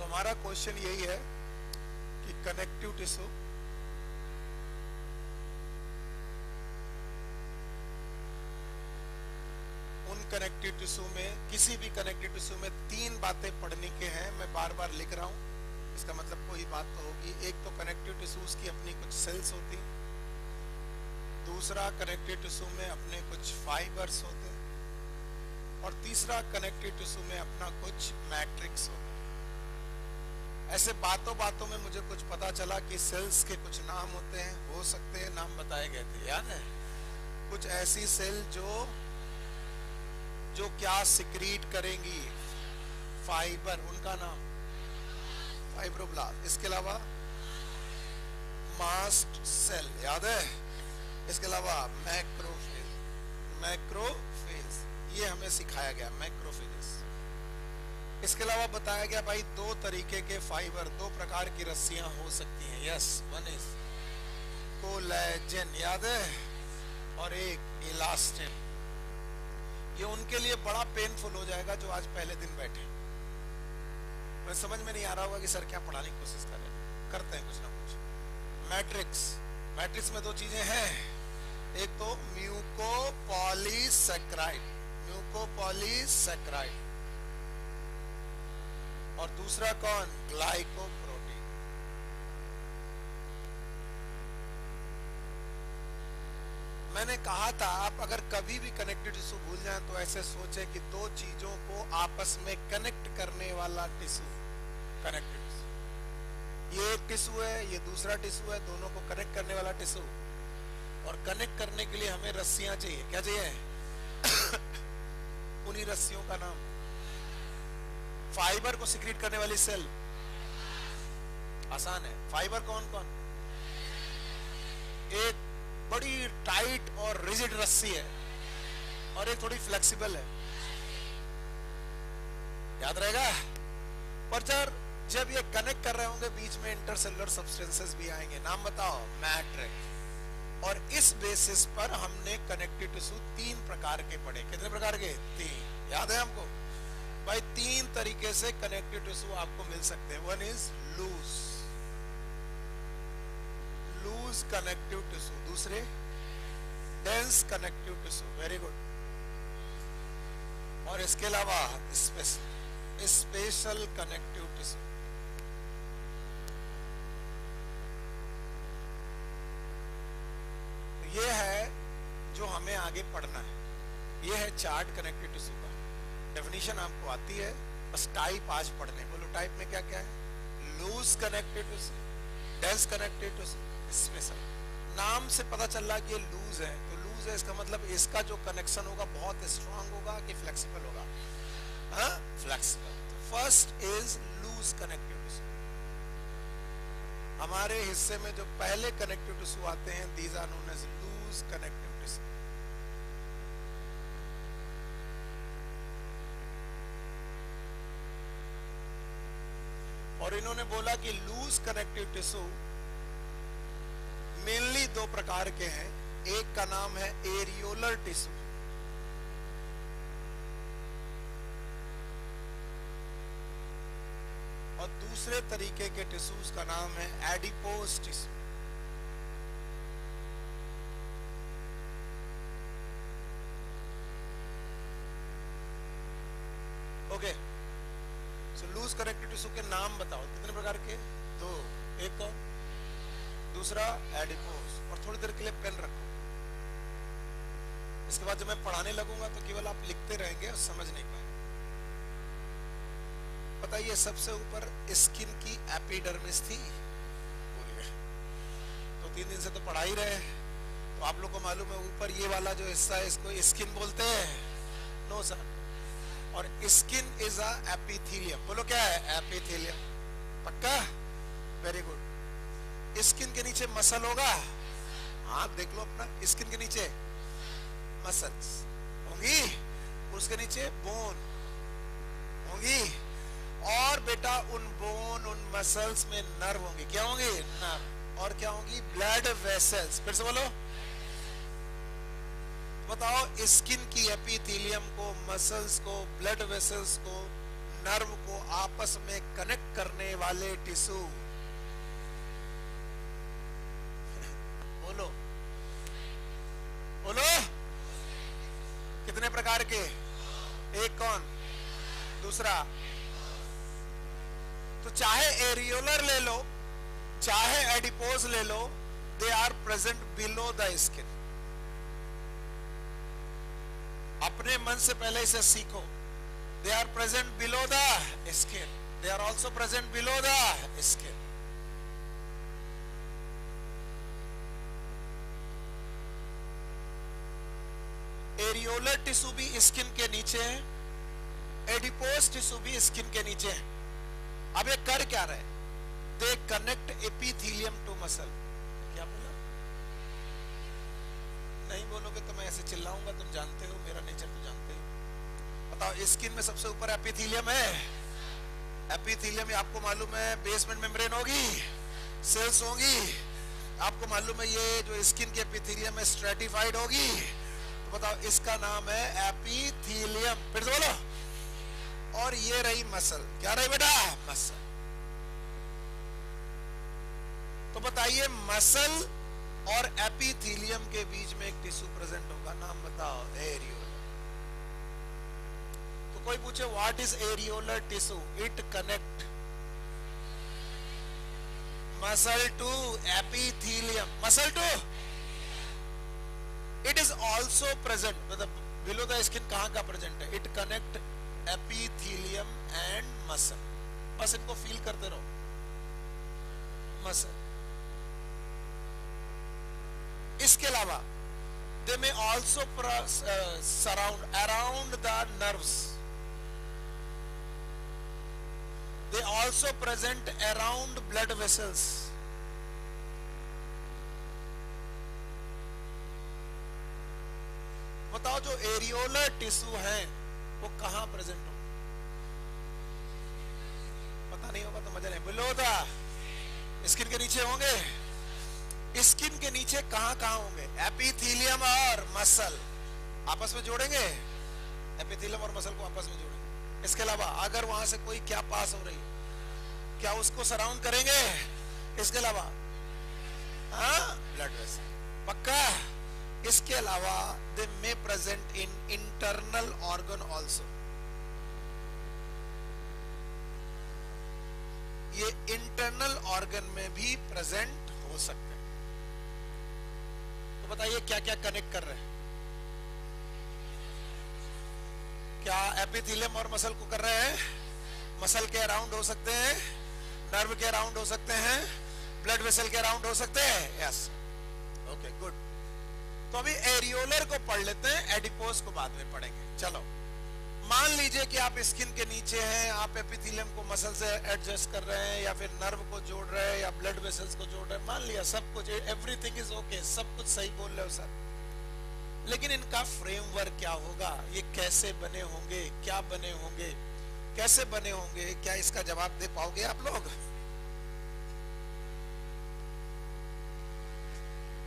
हमारा क्वेश्चन यही है कि कनेक्टिव टिश्यू उन कनेक्टिव टिश्यू में, किसी भी कनेक्टिव टिश्यू में तीन बातें पढ़ने के हैं। मैं बार बार लिख रहा हूं, इसका मतलब कोई बात तो होगी। एक तो कनेक्टिव टिश्यूज की अपनी कुछ सेल्स होती, दूसरा कनेक्टिव टिश्यू में अपने कुछ फाइबर्स होते, और तीसरा कनेक्टिव टिश्यू में अपना कुछ मैट्रिक्स होता। ऐसे बातों बातों में मुझे कुछ पता चला कि सेल्स के कुछ नाम होते हैं, हो सकते हैं नाम बताए गए थे, याद है? कुछ ऐसी सेल जो क्या सिक्रीट करेंगी, फाइबर, उनका नाम फाइब्रोब्लास्ट। इसके अलावा मास्ट सेल, याद है? इसके अलावा मैक्रोफेज, मैक्रोफेज ये हमें सिखाया गया, मैक्रोफेज। इसके अलावा बताया गया भाई दो तरीके के फाइबर, दो प्रकार की रस्सियां हो सकती हैं। यस, वन इज कोलेजन, याद है? और एक इलास्टिन। ये उनके लिए बड़ा पेनफुल हो जाएगा जो आज पहले दिन बैठे। मैं समझ में नहीं आ रहा होगा कि सर क्या पढ़ाने की कोशिश कर रहे हैं, करते हैं कुछ ना कुछ। मैट्रिक्स, मैट्रिक्स में दो चीजें हैं, एक तो म्यूकोपॉलीसैकेराइड, म्यूकोपॉलीसैकेराइड, और दूसरा कौन? ग्लाइकोप्रोटीन। मैंने कहा था आप अगर कभी भी कनेक्टिव टिश्यू भूल जाएं तो ऐसे सोचे कि दो चीजों को आपस में कनेक्ट करने वाला टिश्यू, कनेक्टिव टिश्यू। ये एक टिश्यू है, ये दूसरा टिश्यू है, दोनों को कनेक्ट करने वाला टिश्यू। और कनेक्ट करने के लिए हमें रस्सियां चाहिए। क्या चाहिए? उन्हीं रस्सियों का नाम, फाइबर को सिक्रीट करने वाली सेल, आसान है। फाइबर कौन कौन? एक बड़ी टाइट और रिजिड रस्सी है और एक थोड़ी फ्लेक्सिबल है, याद रहेगा? पर जब ये कनेक्ट कर रहे होंगे बीच में इंटरसेलुलर सब्सटेंसेस भी आएंगे। नाम बताओ? मैट्रिक्स। और इस बेसिस पर हमने कनेक्टिव टिश्यू तीन प्रकार के पढ़े। कितने प्रकार के? तीन। याद है हमको भाई? तीन तरीके से कनेक्टिव टिश्यू आपको मिल सकते हैं। One is loose, loose connective tissue. दूसरे dense connective tissue, very good. और इसके अलावा स्पेशल कनेक्टिव टिश्यू। ये है जो हमें आगे पढ़ना है। ये है चार्ट कनेक्टिव टिश्यू का। डेफिनेशन आपको आती है, बस टाइप आज पढ़ने। बोलो टाइप में क्या क्या है? Loose connective tissue, dense connective tissue, special. नाम से पता चल रहा कि ये लूज है, तो लूज है इसका मतलब इसका जो कनेक्शन होगा बहुत स्ट्रांग होगा कि फ्लेक्सिबल होगा? हाँ, flexible. First is loose connective tissue. हमारे हिस्से में जो पहले कनेक्टिव टिश्यू आते हैं, these are known as loose connective tissue. और इन्होंने बोला कि लूज कनेक्टिव टिश्यू मेनली दो प्रकार के हैं। एक का नाम है एरियोलर टिश्यू, और दूसरे तरीके के टिश्यूज का नाम है एडिपोज टिश्यू। ओके, सो लूज कनेक्टिव टिश्यू के नाम बताओ। कितने प्रकार के? दो। एक कौन? दूसरा एडिपोज। और थोड़ी देर के लिए पेन रखो, इसके बाद जब मैं पढ़ाने लगूंगा तो केवल आप लिखते रहेंगे और समझ नहीं पाएंगे। बताइए, सबसे ऊपर स्किन की एपिडर्मिस थी, भूल गए? तो 3 दिन से तो पढ़ा ही रहे, तो आप लोग को मालूम है ऊपर ये वाला जो हिस्सा है इसको स्किन बोलते हैं? No sir. और स्किन इज अ एपिथेलियम। बोलो क्या है? एपिथेलियम। पक्का? Very good. स्किन के नीचे मसल होगा, हाथ देख लो अपना, स्किन के नीचे मसल्स होंगी, उसके नीचे बोन होंगी, और बेटा उन बोन, उन मसल्स में नर्व होंगे। क्या होंगे? नर्व। और क्या होंगी? Blood vessels. फिर से बोलो, बताओ। स्किन की एपिथेलियम को, मसल्स को, ब्लड वेसल्स को, नर्व को आपस में कनेक्ट करने वाले टिश्यू। बोलो बोलो, कितने प्रकार के? एक कौन? दूसरा? तो चाहे एरियोलर ले लो चाहे एडिपोज ले लो, they are present below the skin. अपने मन से पहले इसे सीखो। They are present below the skin, they are also present below the skin. Areolar tissue भी स्किन के नीचे है, एडिपोज टिश्यू भी स्किन के नीचे है। अब ये कर क्या रहे? They connect epithelium to muscle. क्या बोला? नहीं बोलोगे तो मैं ऐसे चिल्लाऊंगा, तुम जानते हो मेरा नेचर तो जानते हो। बताओ, स्किन में सबसे ऊपर एपिथेलियम है। एपिथेलियम आपको मालूम है बेसमेंट मेम्ब्रेन होगी, सेल्स होंगी। आपको मालूम है ये जो स्किन की एपिथेलियम है स्ट्रेटिफाइड होगी। तो बताओ, इसका नाम है एपिथेलियम। फिर से बोलो। और ये रही मसल। क्या रही बेटा? मसल। तो बताइए, मसल और एपिथेलियम के बीच में एक टिश्यू प्रेजेंट होगा, नाम बताओ? एरियोलर। तो कोई पूछे what is areolar tissue? It connect muscle to epithelium. Muscle to, it is also present, मतलब बिलो द स्किन कहां का प्रेजेंट है? It connect epithelium and muscle. बस इनको फील करते रहो। मसल। इसके अलावा दे में also surround around the nerves, they also present around blood vessels. बताओ, जो एरियोलर टिश्यू है वो कहां प्रेजेंट हो? पता नहीं होगा तो मजा नहीं। बिलो द स्किन के नीचे होंगे। स्किन के नीचे कहां कहां होंगे? एपिथेलियम और मसल आपस में जोड़ेंगे। एपिथेलियम और मसल को आपस में जोड़ेंगे। इसके अलावा अगर वहां से कोई क्या पास हो रही है, क्या उसको सराउंड करेंगे? इसके अलावा ब्लड वेसल। पक्का? इसके अलावा they may present in internal organ also. ये इंटरनल ऑर्गन में भी प्रेजेंट हो सकते हैं। तो बताइए, क्या क्या कनेक्ट कर रहे हैं? क्या एपिथेलियम और मसल को कर रहे हैं? मसल के अराउंड हो सकते हैं, नर्व के अराउंड हो सकते हैं, ब्लड वेसल के अराउंड हो सकते हैं। Yes, okay, good. तो अभी एरियोलर को पढ़ लेते हैं, एडिपोज को बाद में पढ़ेंगे। चलो, मान लीजिए कि आप स्किन के नीचे हैं, आप एपिथेलियम को मसल से एडजस्ट कर रहे हैं, या फिर नर्व को जोड़ रहे हैं, या ब्लड वेसल्स को जोड़ रहे हैं। मान लिया सब कुछ, एवरीथिंग इज ओके, सब कुछ सही बोल रहे हो सर। लेकिन इनका फ्रेमवर्क क्या होगा? ये कैसे बने होंगे? क्या बने होंगे? कैसे बने होंगे? क्या इसका जवाब दे पाओगे आप लोग?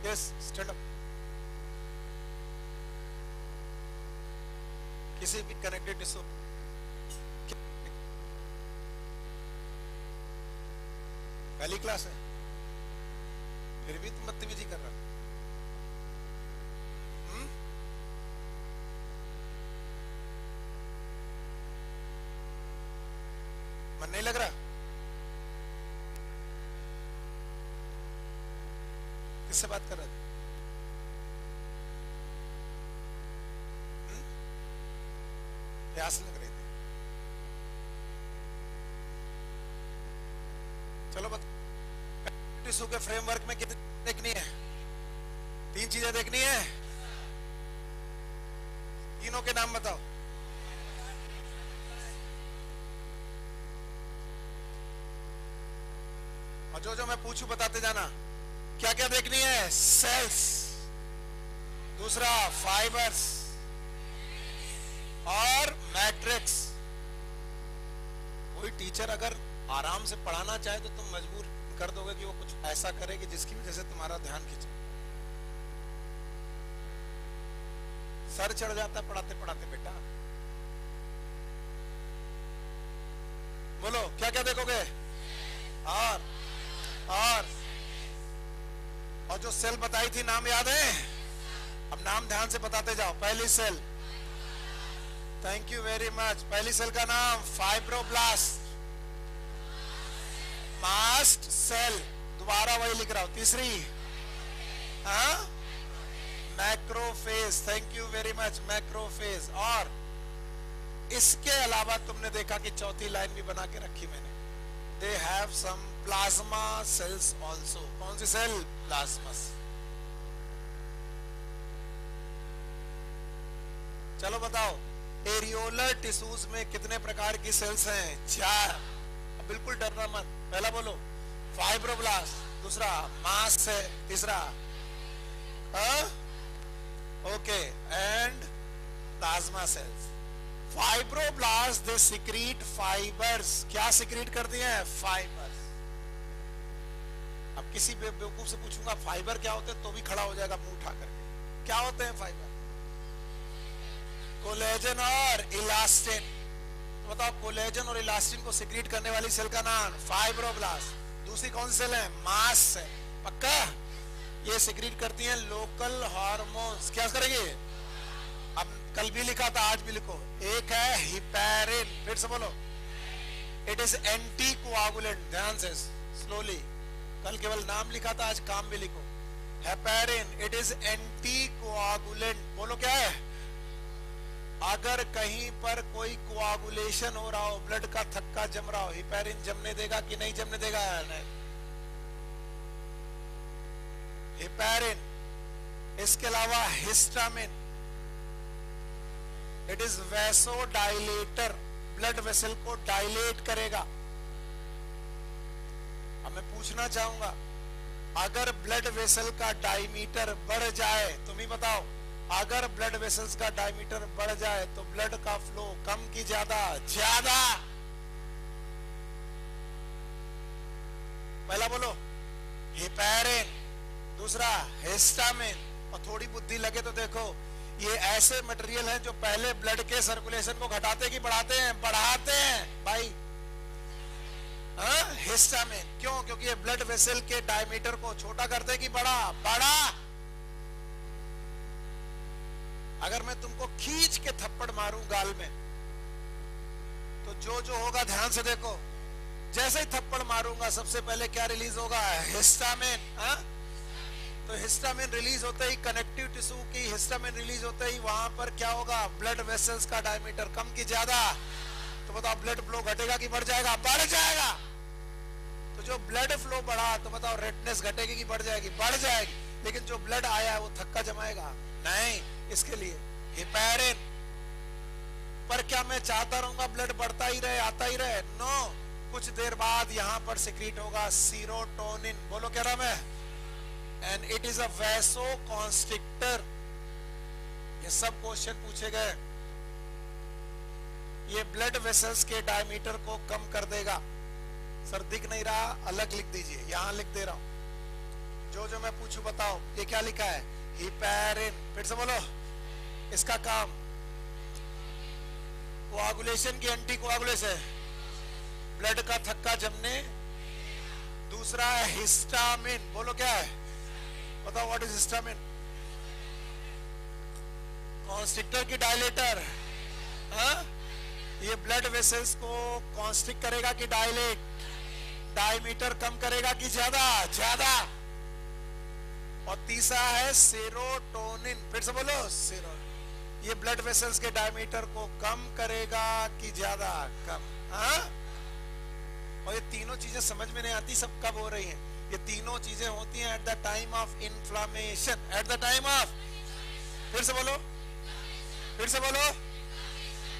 Yes, stand up. किसी भी कनेक्टेड टिश्यू, पहली क्लास है फिर भी तुम बदतमीजी कर रहा। मन नहीं लग रहा? किससे बात कर रहे थे? प्यास लग रही थी। चलो टिश्यू के फ्रेमवर्क में कितनी देखनी है? 3 चीजें देखनी है। तीनों के नाम बताओ। और जो जो मैं पूछूं बताते जाना। क्या क्या देखनी है? सेल्स, दूसरा फाइबर्स और मैट्रिक्स। कोई टीचर अगर आराम से पढ़ाना चाहे तो तुम मजबूर कर दोगे कि वो कुछ ऐसा करे कि जिसकी वजह से तुम्हारा ध्यान खींचे। सर चढ़ जाता है पढ़ाते पढ़ाते बेटा। बोलो क्या क्या देखोगे? और और और जो सेल बताई थी नाम याद है? अब नाम ध्यान से बताते जाओ। पहली cell, thank you very much, पहली सेल का नाम फाइब्रोब्लास्ट, मास्ट सेल, दोबारा वही लिख रहा हूं। तीसरी macrophage, thank you very much, macrophage. और इसके अलावा तुमने देखा कि चौथी लाइन भी बना के रखी मैंने, they have some plasma cells also. कौन सी सेल? प्लाज्मा। चलो बताओ, एरियोलर टिश्यूज में कितने प्रकार की सेल्स हैं? 4। अब बिल्कुल डरना मत, पहला बोलो फाइब्रोब्लास्ट, दूसरा मास्ट से, तीसरा okay and plasma cells. Fibroblast they secrete fibres. क्या सिक्रीट करती हैं? फाइबर्स। अब किसी बेवकूफ से पूछूंगा फाइबर क्या होते हैं तो भी खड़ा हो जाएगा मुंह उठा करके। क्या होते हैं फाइबर? कोलेजन और इलास्टिन। तो बताओ, कोलेजन और इलास्टिन को सिक्रीट करने वाली सेल का नाम फाइब्रोब्लास्ट। दूसरी कौन सी सेल है? Mast cell. पक्का? ये सिक्रीट करती हैं लोकल हार्मोन्स। क्या करेंगे? अब कल भी लिखा था, आज भी लिखो। एक है हिपैरिन, फिर से बोलो, इट इज एंटी कोआगुलेंट। ध्यान से, स्लोली, कल केवल नाम लिखा था, आज काम भी लिखो। Heparin, it is anti coagulant. बोलो क्या है? अगर कहीं पर कोई कोआगुलेशन हो रहा हो, ब्लड का थक्का जम रहा हो, हिपैरिन जमने देगा कि नहीं जमने देगा? नहीं। हिपैरिन। इसके अलावा histamine, it is vasodilator, blood vessel को डायलेट करेगा। अब मैं पूछना चाहूंगा, अगर ब्लड वेसल का डायमीटर बढ़ जाए, तुम ही बताओ, अगर ब्लड वेसल्स का डायमीटर बढ़ जाए तो ब्लड का फ्लो कम की ज्यादा? ज्यादा। पहला बोलो हिपैरिन, दूसरा हिस्टामिन। और थोड़ी बुद्धि लगे तो देखो, ये ऐसे मटेरियल हैं जो पहले ब्लड के सर्कुलेशन को घटाते कि बढ़ाते हैं? बढ़ाते हैं भाई। हिस्टामिन। क्यों? क्योंकि ये ब्लड वेसल के डायमीटर को छोटा करते कि बड़ा? बड़ा। अगर मैं तुमको खींच के थप्पड़ मारूं गाल में, तो जो होगा ध्यान से देखो। जैसे ही थप्पड़ मारूंगा सबसे पहले क्या रिलीज होगा? हिस्टामिन। तो हिस्टामिन रिलीज होते ही, कनेक्टिव टिश्यू की हिस्टामिन रिलीज होते ही वहां पर क्या होगा? ब्लड वेसल्स का डायमीटर कम की ज्यादा? तो बताओ, ब्लड फ्लो घटेगा कि बढ़ जाएगा? बढ़ जाएगा। तो जो ब्लड फ्लो बढ़ा तो बताओ, रेडनेस घटेगी कि बढ़ जाएगी? बढ़ जाएगी। लेकिन जो ब्लड आया वो थक्का जमाएगा? नहीं। इसके लिए हिपैरिन। पर क्या मैं चाहता रहूंगा ब्लड बढ़ता ही रहे, आता ही रहे? नो। कुछ देर बाद यहां पर सिक्रीट होगा सीरोटोनिन। बोलो क्या नाम है? And it is a vasoconstrictor. ये सब क्वेश्चन पूछे गए। ये ब्लड वेसल्स के डायमीटर को कम कर देगा। सर दिख नहीं रहा, अलग लिख दीजिए, यहां लिख दे रहा हूं। जो मैं पूछू बताओ, ये क्या लिखा है? हिपैरिन। फिर से बोलो, इसका काम कोआगुलेशन की एंटी कोआगुलेशन, ब्लड का थक्का जमने। दूसरा है हिस्टामिन। बोलो क्या है? बताओ व्हाट इज हिस्टामिन? कॉन्स्ट्रिक्टर की डायलेटर। ये ब्लड वेसल्स को कॉन्स्ट्रिक्ट करेगा कि डायलेट? डायमीटर कम करेगा कि ज्यादा? ज्यादा। और तीसरा है सेरोटोनिन। फिर से बोलो, सेरोटोनिन। ये ब्लड वेसल्स के डायमीटर को कम करेगा कि ज्यादा? कम। और ये तीनों चीजें समझ में नहीं आती सब कब हो रही हैं। ये तीनों चीजें होती हैं at the time of inflammation. At the time of, फिर से बोलो, फिर से बोलो।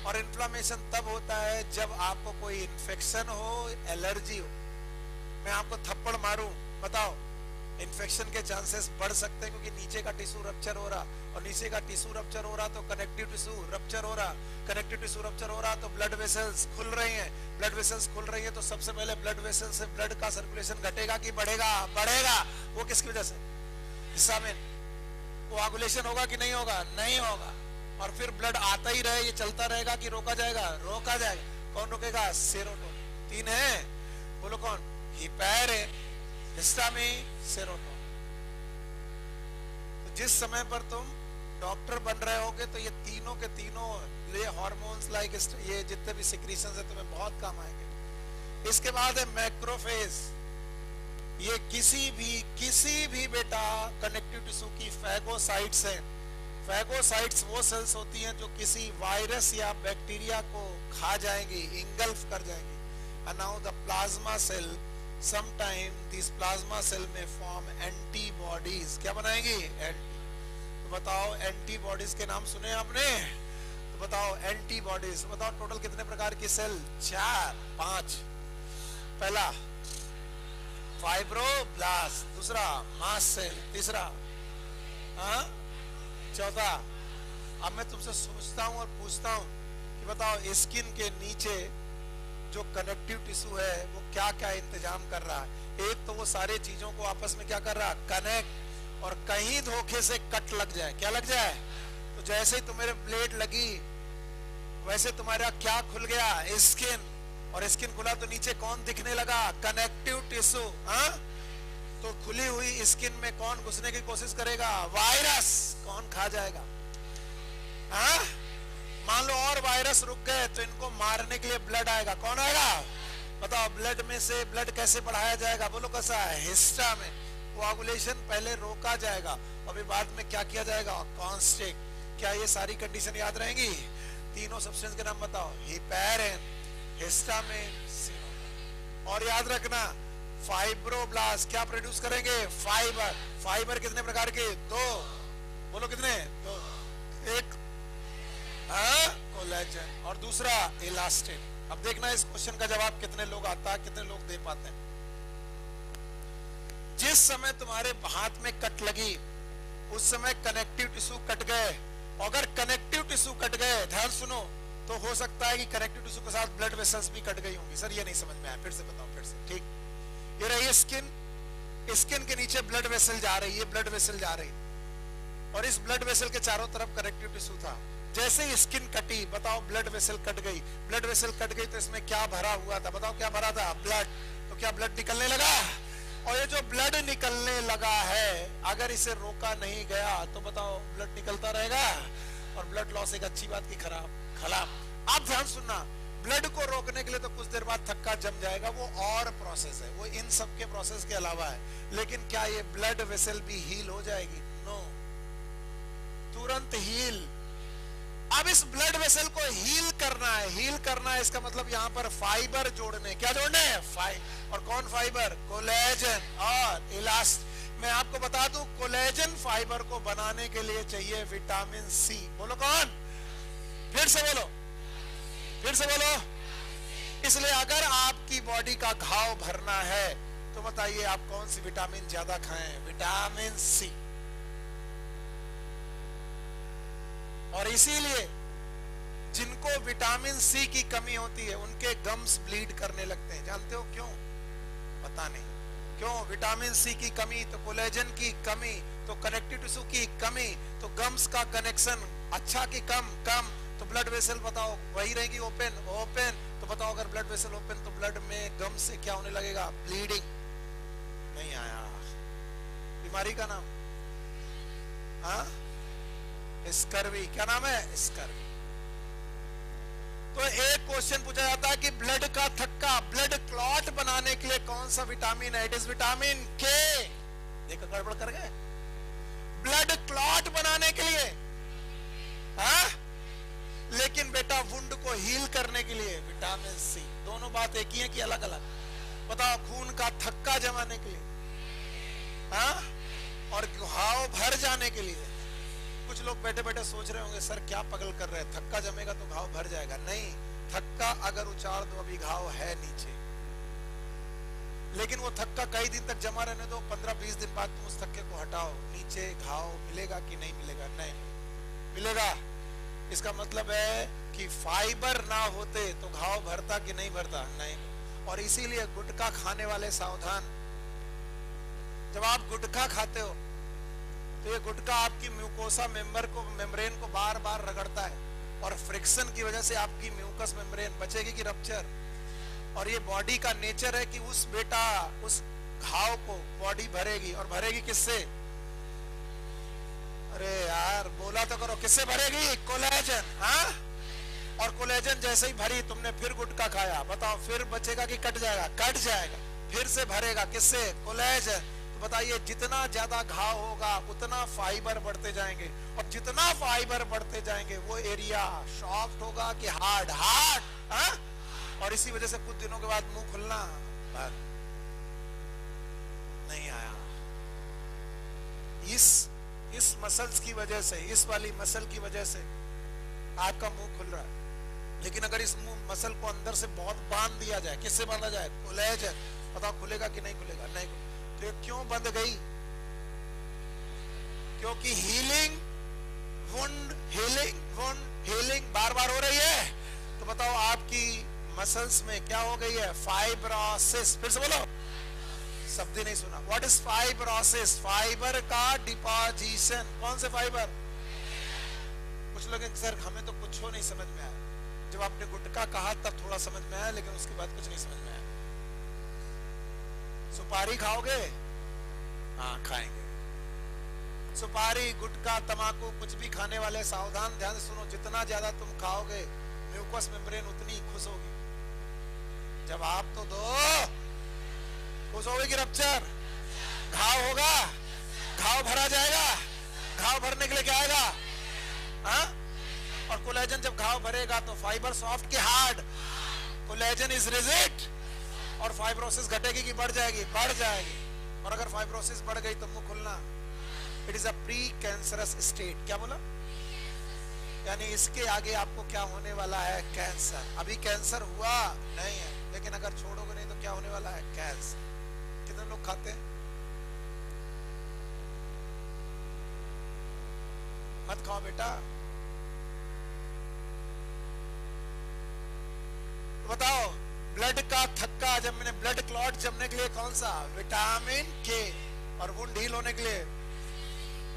और इन्फ्लामेशन तब होता है जब आपको कोई इन्फेक्शन हो, एलर्जी हो। मैं आपको थप्पड़ मारूं, बताओ, इन्फेक्शन के चांसेस बढ़ सकते हैं क्योंकि नीचे का टिश्यू रप्चर हो रहा, और नीचे का टिश्यू रप्चर हो रहा तो कनेक्टिव टिश्यू रप्चर हो रहा, कनेक्टिव टिश्यू रप्चर हो रहा तो ब्लड वेसल्स खुल रही हैं, ब्लड वेसल्स खुल रही हैं तो सबसे पहले ब्लड वेसल से ब्लड का सर्कुलेशन घटेगा कि बढ़ेगा? बढ़ेगा। वो किसकी वजह से? हिस्टामिन। कोआगुलेशन होगा कि नहीं होगा? नहीं होगा। और फिर ब्लड आता ही रहे, ये चलता रहेगा कि रोका जाएगा? रोका जाएगा। कौन रोकेगा? सेरोटोनिन। तीन है, बोलो कौन? Heparin, histamine, serotonin. तो जिस समय पर तुम डॉक्टर बन रहे होगे तो ये तीनों के तीनों ये हार्मोन्स लाइक ये जितने भी सिक्रीशंस है तुम्हें बहुत काम आएंगे। इसके बाद है मैक्रोफेज। ये किसी भी बेटा कनेक्टिव टिश्यू की फैगोसाइट्स है। फैगोसाइट्स वो सेल्स होती हैं जो किसी वायरस या बैक्टीरिया को खा जाएंगी, इंगल्फ कर जाएंगी। and now the plasma cell sometime these plasma cell may form antibodies। क्या बनाएंगी? तो बताओ एंटीबॉडीज के नाम सुने आपने? तो बताओ एंटीबॉडीज, बताओ टोटल कितने प्रकार की सेल? 4 5। पहला फाइब्रोब्लास्ट, दूसरा मास सेल, तीसरा चौथा। अब मैं तुमसे सोचता हूं और पूछता हूं कि बताओ स्किन के नीचे जो कनेक्टिव टिश्यू है वो क्या क्या इंतजाम कर रहा है? एक तो वो सारे चीजों को आपस में क्या कर रहा है? कनेक्ट। और कहीं धोखे से कट लग जाए, क्या लग जाए? तो जैसे ही तुम्हारे ब्लेड लगी वैसे तुम्हारा क्या खुल गया? स्किन। और स्किन खुला तो नीचे कौन दिखने लगा? Connective tissue. तो खुली हुई स्किन में कौन घुसने की कोशिश करेगा? वायरस। कौन खा जाएगा? मान लो और वायरस रुक गए तो इनको मारने के लिए ब्लड आएगा। कौन आएगा? बताओ ब्लड में से ब्लड कैसे बढ़ाया जाएगा? बोलो कैसा है? हिस्टामिन। कोआगुलेशन पहले रोका जाएगा, अभी बाद में क्या किया जाएगा? कॉन्स्ट्रिक्ट। क्या ये सारी कंडीशन याद रहेंगी? तीनों सब्सटेंस के नाम बताओ। Heparin, histamine, serotonin. और याद रखना फाइब्रोब्लास्ट क्या प्रोड्यूस करेंगे? फाइबर। फाइबर कितने प्रकार के? 2। बोलो कितने? 2। एक कोलेजन और दूसरा इलास्टिन। अब देखना इस क्वेश्चन का जवाब कितने लोग आता है, कितने लोग दे पाते हैं। जिस समय तुम्हारे हाथ में कट लगी उस समय कनेक्टिव टिश्यू कट गए। अगर कनेक्टिव टिश्यू कट गए, ध्यान सुनो, तो हो सकता है कि कनेक्टिव टिश्यू के साथ ब्लड वेसल्स भी कट गई होंगी। सर ये नहीं समझ में आया, फिर से बताओ, फिर से। ठीक, ये रही स्किन, स्किन के नीचे ब्लड वेसल जा रही है, ब्लड वेसल जा रही, और इस ब्लड वेसल के चारों तरफ कनेक्टिव टिश्यू था। जैसे ही स्किन कटी, बताओ ब्लड वेसल कट गई। ब्लड वेसल कट गई तो इसमें क्या भरा हुआ था? बताओ क्या भरा था? ब्लड। तो क्या ब्लड निकलने लगा? और ये जो ब्लड निकलने लगा है अगर इसे रोका नहीं गया तो बताओ ब्लड निकलता रहेगा। और ब्लड लॉस एक अच्छी बात की खराब। आप ध्यान सुनना, ब्लड को रोकने के लिए तो कुछ देर बाद थक्का जम जाएगा, वो और प्रोसेस है, वो इन सब के प्रोसेस के अलावा है। लेकिन क्या ये ब्लड वेसल भी हील हो जाएगी? नो, तुरंत हील। अब इस ब्लड वेसल को हील करना है। हील करना है इसका मतलब यहाँ पर फाइबर जोड़ने। क्या जोड़ने हैं? और कौन फाइबर? कोलेजन और इलास्टिन। मैं आपको बता दूं कोलेजन फाइबर को बनाने के लिए चाहिए विटामिन सी। बोलो कौन? फिर से बोलो, फिर से बोलो। इसलिए अगर आपकी बॉडी का घाव भरना है तो बताइए आप कौन सी विटामिन ज्यादा खाएं? Vitamin C. और इसीलिए जिनको विटामिन सी की कमी होती है उनके गम्स ब्लीड करने लगते हैं। जानते हो क्यों? पता नहीं क्यों। विटामिन सी की कमी तो कोलेजन की कमी तो कनेक्टिव टिश्यू की कमी तो गम्स का कनेक्शन अच्छा की कम। तो ब्लड वेसल बताओ वही रहेगी ओपन। तो बताओ अगर ब्लड वेसल ओपन तो ब्लड में गम से क्या होने लगेगा? ब्लीडिंग। नहीं आया बीमारी का नाम? स्कर्वी। क्या नाम है? स्कर्वी। तो एक क्वेश्चन पूछा जाता है कि ब्लड का थक्का, ब्लड क्लॉट बनाने के लिए कौन सा विटामिन है? इट इज विटामिन के। देखो गड़बड़ कर गए। ब्लड क्लॉट बनाने के लिए, लेकिन बेटा वुंड को हील करने के लिए विटामिन सी। दोनों बात एक ही है कि अलग अलग? बताओ खून का थक्का जमाने के लिए, और घाव भर जाने के लिए। कुछ लोग बैठे बैठे सोच रहे होंगे सर क्या पगल कर रहे हैं, थक्का जमेगा तो घाव भर जाएगा। नहीं, थक्का अगर उचाड़ दो अभी घाव है नीचे, लेकिन वो थक्का कई दिन तक जमा रहने दो, 15-20 दिन बाद तुम उस थक्के को हटाओ, नीचे घाव मिलेगा कि नहीं मिलेगा? नहीं मिलेगा। इसका मतलब है कि फाइबर ना होते तो घाव भरता कि नहीं भरता? नहीं। और इसीलिए गुटखा खाने वाले सावधान। जब आप गुटखा खाते हो तो ये गुटखा आपकी म्यूकोसा मेम्ब्रेन को बार बार रगड़ता है, और फ्रिक्शन की वजह से आपकी म्यूकस मेम्ब्रेन बचेगी कि रप्चर? और ये बॉडी का नेचर है कि उस बेटा उस घाव को बॉडी भरेगी, और भरेगी किससे? अरे यार बोला तो करो, किससे भरेगी? कोलेजन। हाँ, और कोलेजन जैसे ही भरी, तुमने फिर गुटखा खाया, बताओ फिर बचेगा कि कट जाएगा? कट जाएगा। फिर से भरेगा, किससे? कोलेजन। तो बताइए, जितना ज्यादा घाव होगा उतना फाइबर बढ़ते जाएंगे, और जितना फाइबर बढ़ते जाएंगे वो एरिया सॉफ्ट होगा कि हार्ड? हार्ड। हाँ, और इसी वजह से कुछ दिनों के बाद मुंह खुलना बंद नहीं आया। इस मसल्स की वजह से, इस वाली मसल की वजह से आपका मुंह खुल रहा है। लेकिन अगर इस मुंह मसल को अंदर से बहुत बांध दिया जाए, किससे बांधा जाए? कोलेजन। बताओ खुलेगा कि नहीं खुलेगा? नहीं। तो क्यों बंद गई? क्योंकि हीलिंग वुंड, हीलिंग बार बार हो रही है। तो बताओ आपकी मसल्स में क्या हो गई है? फाइब्रोसिस। फिर से बोलो, शब्द ही नहीं सुना। What is fibrosis? फाइबर का डिपोजिशन। कौन से फाइबर? कुछ लोग सर हमें तो कुछ हो नहीं समझ में आया। जब आपने गुटखा कहा तब थोड़ा समझ में आया, लेकिन उसके बाद कुछ नहीं समझ में आया। सुपारी खाओगे? हाँ खाएंगे। सुपारी, गुटखा, तंबाकू, कुछ भी खाने वाले सावधान, ध्यान से सुनो। जितना ज्यादा तुम खाओगे म्यूकस मेम्ब्रेन उतनी खुश होगी। जवाब तो दो। खुश होगी कि रप्चर? घाव होगा, घाव भरा जाएगा। घाव भरने के लिए क्या आएगा? हाँ? और कोलेजन जब घाव भरेगा तो फाइबर सॉफ्ट की हार्ड? Collagen is rigid. और फाइब्रोसिस घटेगी कि बढ़ जाएगी? बढ़ जाएगी। और अगर फाइब्रोसिस बढ़ गई तो मुंह खुलना। It is a pre cancerous state. क्या बोला? यानी इसके आगे आपको क्या होने वाला है? कैंसर। अभी कैंसर हुआ नहीं है, लेकिन अगर छोड़ोगे नहीं तो क्या होने वाला है? कैंसर। कितने लोग खाते हैं? मत खाओ बेटा। बताओ, ब्लड का थक्का जब मैंने ब्लड क्लॉट जमने के लिए कौन सा? विटामिन के। और वुंड हील होने के लिए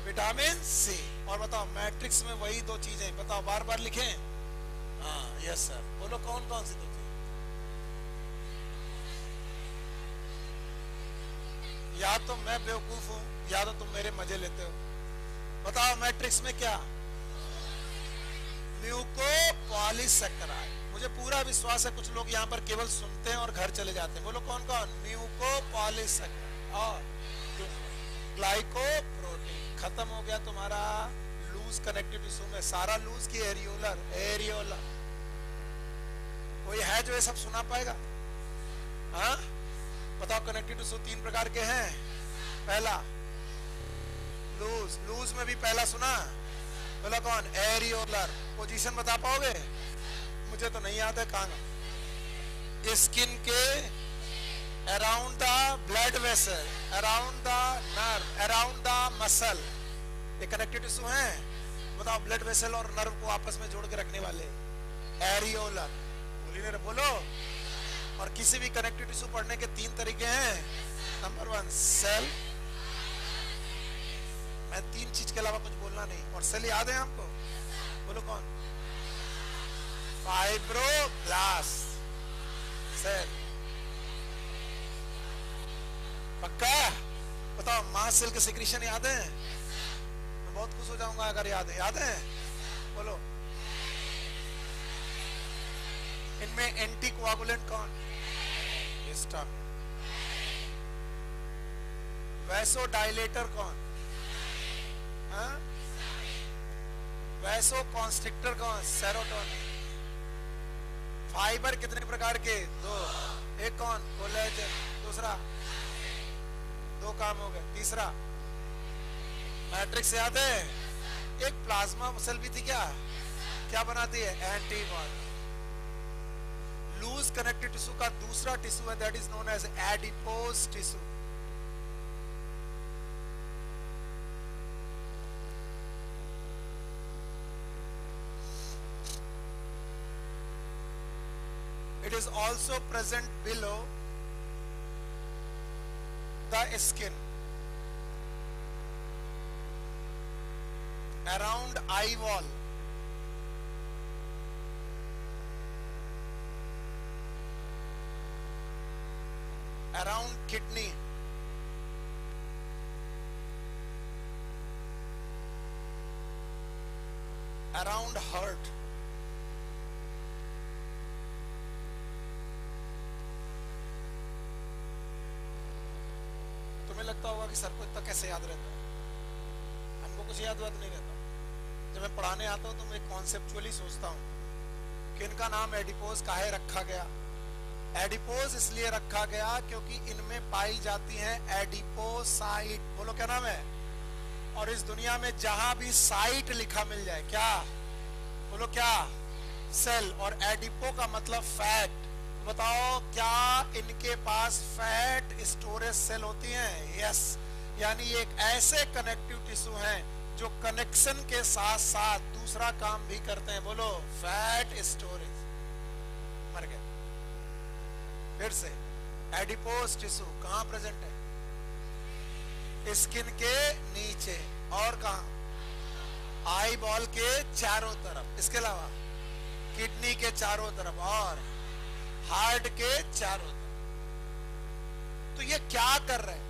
विटामिन सी। और बताओ मैट्रिक्स में वही दो चीजें, बताओ बार बार लिखें। हाँ यस सर। बोलो कौन कौन सी दो चीज? या तो मैं बेवकूफ हूं या तो तुम मेरे मजे लेते हो। बताओ मैट्रिक्स में क्या? म्यूकोपॉलीसैकेराइड। मुझे पूरा विश्वास है कुछ लोग यहाँ पर केवल सुनते हैं और घर चले जाते हैं। बोलो कौन कौन? म्यूकोपॉलीसैकेराइड और ग्लाइकोप्रोटीन। खत्म हो गया तुम्हारा लूज कनेक्टिव टिश्यू में सारा लूज की एरियोलर। कोई है जो ये सब सुना पाएगा? हाँ बताओ। कनेक्टिव टिश्यू 3 प्रकार के हैं। पहला लूज में भी पहला सुना? बोला कौन? एरियोलर। पोजीशन बता पाओगे? मुझे तो नहीं याद है कहां। स्किन के around the blood vessel, around the nerve, around the muscle. ये कनेक्टिव टिश्यू है। बताओ ब्लड वेसल और नर्व को आपस में जोड़ के रखने वाले एरियोलर। बोलिए रे बोलो। और किसी भी कनेक्टिव टिश्यू पढ़ने के 3 तरीके हैं। Number 1 cell. मैं 3 चीज के अलावा कुछ बोलना नहीं। और सेल याद है आपको? बोलो कौन? Fibroblast cell. पक्का? बताओ मास सेल के सिक्रीशन याद है? मैं बहुत खुश हो जाऊंगा अगर याद है। याद है? बोलो। इनमें एंटी कोआगुलेंट कौन? हिस्टामिन। वैसोडाइलेटर कौन? हाँ? वैसोकॉन्स्ट्रिक्टर कौन? सेरोटोनिन। फाइबर कितने प्रकार के? 2। एक कौन? कोलेजन। दूसरा 2 काम हो गए। तीसरा मैट्रिक्स याद है? एक प्लाज्मा मसल भी थी क्या? क्या बनाती है? एंटीबॉडी। लूज कनेक्टिव टिश्यू का दूसरा टिश्यू है, that is known as adipose tissue. It is also present below the skin, around eye wall, around kidney, around heart, तुम्हें लगता होगा कि सर को इतना कैसे याद रहता है? हमको कुछ याद नहीं रहता। जब मैं पढ़ाने आता हूँ तो मैं कॉन्सेप्चुअली सोचता हूँ कि इनका नाम एडिपोज काहे रखा गया। एडिपोज इसलिए रखा गया क्योंकि इनमें पाई जाती हैं एडिपोसाइट। बोलो क्या नाम है? और इस दुनिया में जहां भी साइट लिखा मिल जाए, क्या बोलो, क्या सेल, और एडिपो का मतलब फैट। बताओ क्या इनके पास फैट स्टोरेज सेल होती हैं? यस। यानी ये एक ऐसे कनेक्टिव टिश्यू हैं जो कनेक्शन के साथ साथ दूसरा काम भी करते हैं। बोलो फैट स्टोरेज। मर गए। फिर से, एडिपोज टिश्यू कहां प्रेजेंट है? स्किन के नीचे, और कहां? आई बॉल के चारों तरफ, इसके अलावा किडनी के चारों तरफ और हार्ट के चारों तरफ। तो ये क्या कर रहे हैं?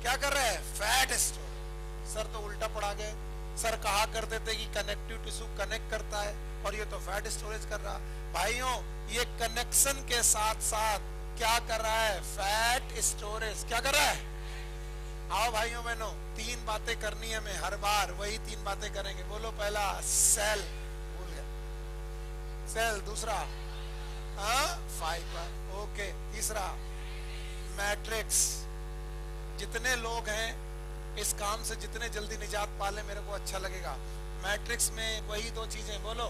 क्या कर रहे हैं? Fat storage. सर तो उल्टा पड़ा गए। सर कहा करते थे कि कनेक्टिव टिश्यू कनेक्ट करता है और ये तो फैट स्टोरेज कर रहा। भाइयों, ये कनेक्शन के साथ साथ क्या कर रहा है? Fat storage. क्या कर रहा है? आओ भाइयों बहनों, तीन बातें करनी है। मैं हर बार वही तीन बातें करेंगे। बोलो, पहला सेल, भूल गया, सेल। दूसरा फाइबर, ओके। तीसरा मैट्रिक्स। जितने लोग हैं इस काम से जितने जल्दी निजात पाले मेरे को अच्छा लगेगा। मैट्रिक्स में वही दो चीजें, बोलो।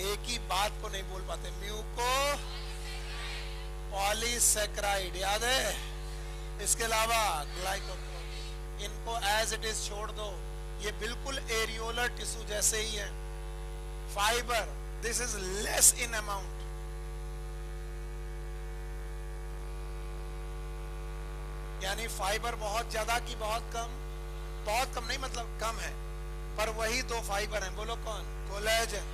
एक ही बात को नहीं बोल पाते। म्यूको पॉलीसेक्राइड, याद है? इसके अलावा ग्लाइकोप्रोटीन। इनको एज इट इज छोड़ दो, ये बिल्कुल एरियोलर टिश्यू जैसे ही है। Fibre, this is less in amount. यानी फाइबर बहुत ज्यादा की बहुत कम? बहुत कम नहीं, मतलब कम है, पर वही दो फाइबर हैं। बोलो कौन? Collagen,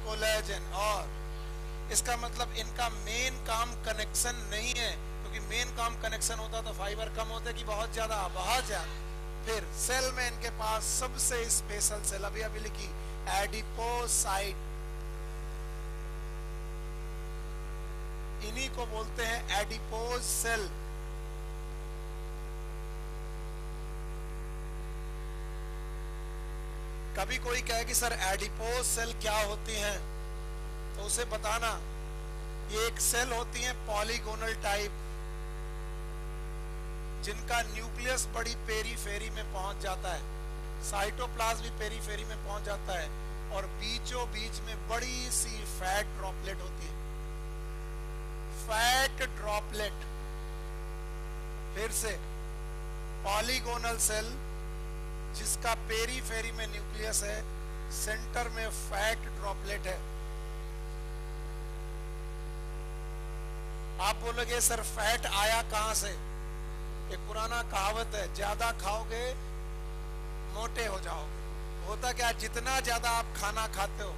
collagen. और इसका मतलब इनका मेन काम कनेक्शन नहीं है, क्योंकि मेन काम कनेक्शन होता तो फाइबर कम होते कि बहुत ज्यादा? बहुत ज्यादा। फिर सेल में इनके पास सबसे स्पेशल सेल अभी अभी लिखी, एडिपोसाइट। इन्हीं को बोलते हैं एडिपोज सेल। कभी कोई कहे कि सर एडिपोज सेल क्या होती हैं, तो उसे बताना ये एक सेल होती है पॉलीगोनल टाइप, जिनका न्यूक्लियस बड़ी पेरीफेरी में पहुंच जाता है, साइटोप्लाज्म भी पेरीफेरी में पहुंच जाता है, और बीचों बीच में बड़ी सी फैट ड्रॉपलेट होती है, फैट ड्रॉपलेट। फिर से, पॉलीगोनल सेल जिसका पेरीफेरी में न्यूक्लियस है, सेंटर में फैट ड्रॉपलेट है। आप बोलोगे सर फैट आया कहां से? एक पुराना कहावत है, ज्यादा खाओगे मोटे हो जाओगे। होता क्या, जितना ज्यादा आप खाना खाते हो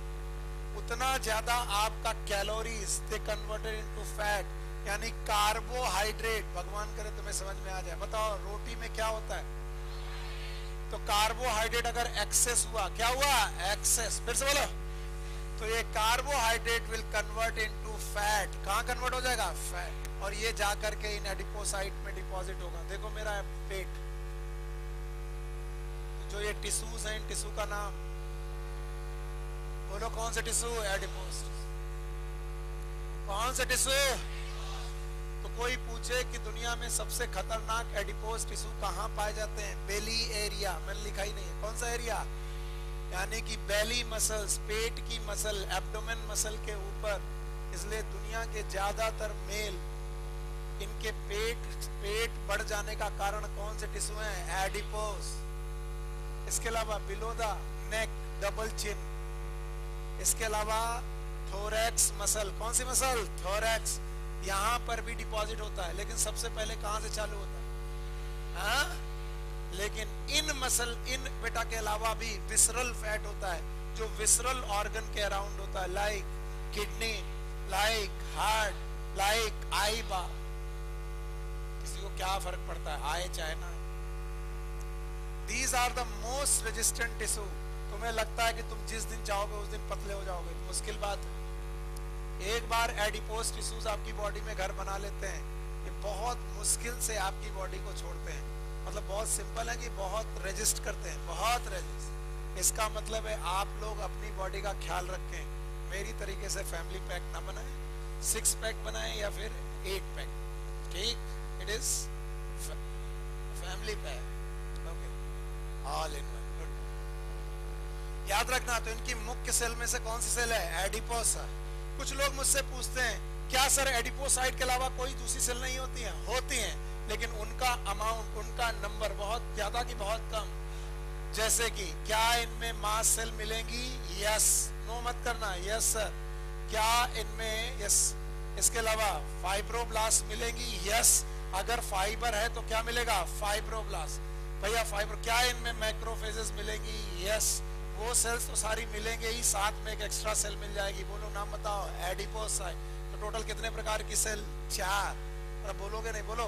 उतना ज्यादा आपका calories they converted into fat, यानी कार्बोहाइड्रेट। भगवान करे तुम्हें समझ में आ जाए। बताओ रोटी में क्या होता है? तो कार्बोहाइड्रेट अगर एक्सेस हुआ, क्या हुआ? एक्सेस। फिर से बोलो। तो ये carbohydrate will convert into fat. कहां कन्वर्ट हो जाएगा? फैट। और ये जाकर के इन एडिपोसाइट में डिपॉजिट होगा। देखो मेरा पेट, जो ये टिश्यूज हैं, इन टिश्यू का नाम बोलो। कौन से टिश्यू? एडिपोज। कौन से टिश्यू? तो कोई पूछे कि दुनिया में सबसे खतरनाक एडिपोज टिश्यू कहां पाए जाते हैं? बेली एरिया। मैंने लिखा ही नहीं है कौन सा एरिया, यानी कि बेली मसल्स, पेट की मसल, एब्डोमेन मसल के ऊपर। इसलिए दुनिया के ज्यादातर मेल, इनके पेट बढ़ जाने का कारण कौन से टिश्यू हैं? एडिपोज। इसके अलावा below the neck, double chin. इसके अलावा थोरैक्स मसल। कौन सी मसल? थोरैक्स। यहां पर भी डिपॉजिट होता है, लेकिन सबसे पहले कहां से चालू होता है? हाँ? लेकिन इन मसल, इन बेटा के अलावा भी विसरल फैट होता है, जो विसरल ऑर्गन के अराउंड होता है, like kidney, like heart, like I बा। किसी को क्या फर्क पड़ता है, आए चाहे ना। These are the most resistant tissue। तुम्हें लगता है कि तुम जिस दिन चाहोगे उस दिन पतले हो जाओगे, मुश्किल बात है। एक बार एडिपोज टिश्यूज आपकी बॉडी में घर बना लेते हैं, ये बहुत मुश्किल से आपकी बॉडी को छोड़ते हैं। मतलब बहुत सिंपल है कि बहुत रेजिस्ट करते हैं, बहुत रेजिस्ट। इसका मतलब है आप लोग अपनी बॉडी का ख्याल रखें, मेरी तरीके से फैमिली पैक ना बनाएं, 6 पैक बनाएं या फिर 8 पैक। ठीक, it is family pack, okay, all in one. याद रखना। तो इनकी मुख्य सेल में से कौन सी सेल है, एडिपोस। कुछ लोग मुझसे पूछते हैं क्या सर एडिपोसाइट के अलावा कोई दूसरी सेल नहीं होती हैं? होती हैं, लेकिन उनका अमाउंट, उनका नंबर बहुत ज्यादा की बहुत कम। जैसे कि क्या इनमें मास सेल मिलेंगी? यस, नो मत करना, यस सर। क्या इनमें, यस। इसके अलावा फाइब्रोब्लास्ट मिलेंगी? यस। अगर फाइबर है तो क्या मिलेगा, फाइब्रोब्लास्ट। भैया फाइबर, क्या इनमें मैक्रोफेजेस मिलेंगी? यस। वो सेल्स तो सारी मिलेंगे ही, साथ में एक एक्स्ट्रा सेल मिल जाएगी। बोलो नाम बताओ, एडिपोसाइट। तो टोटल कितने प्रकार की सेल, 4। और बोलोगे नहीं, बोलो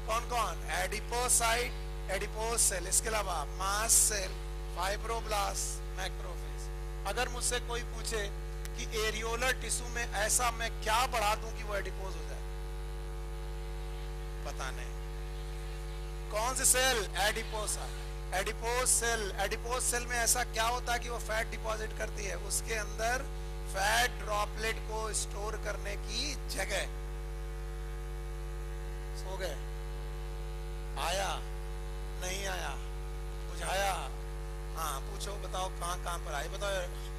कौन कौन, एडिपोसाइट, एडिपोज सेल, इसके अलावा मास सेल, फाइब्रोब्लास्ट, मैक्रोफेज। अगर मुझसे कोई पूछे कि एरियोलर टिश्यू में ऐसा मैं क्या बढ़ा दूं कि वो एडिपोज हो जाए, पता नहीं। कौन सी cell, adipocyte, adipose cell. Adipose cell में ऐसा क्या होता है कि वो फैट डिपॉजिट करती है, उसके अंदर फैट ड्रॉपलेट को स्टोर करने की जगह। सो गए, आया नहीं आया, बुझाया? हाँ पूछो, बताओ कहाँ कहाँ पर आए, बताओ।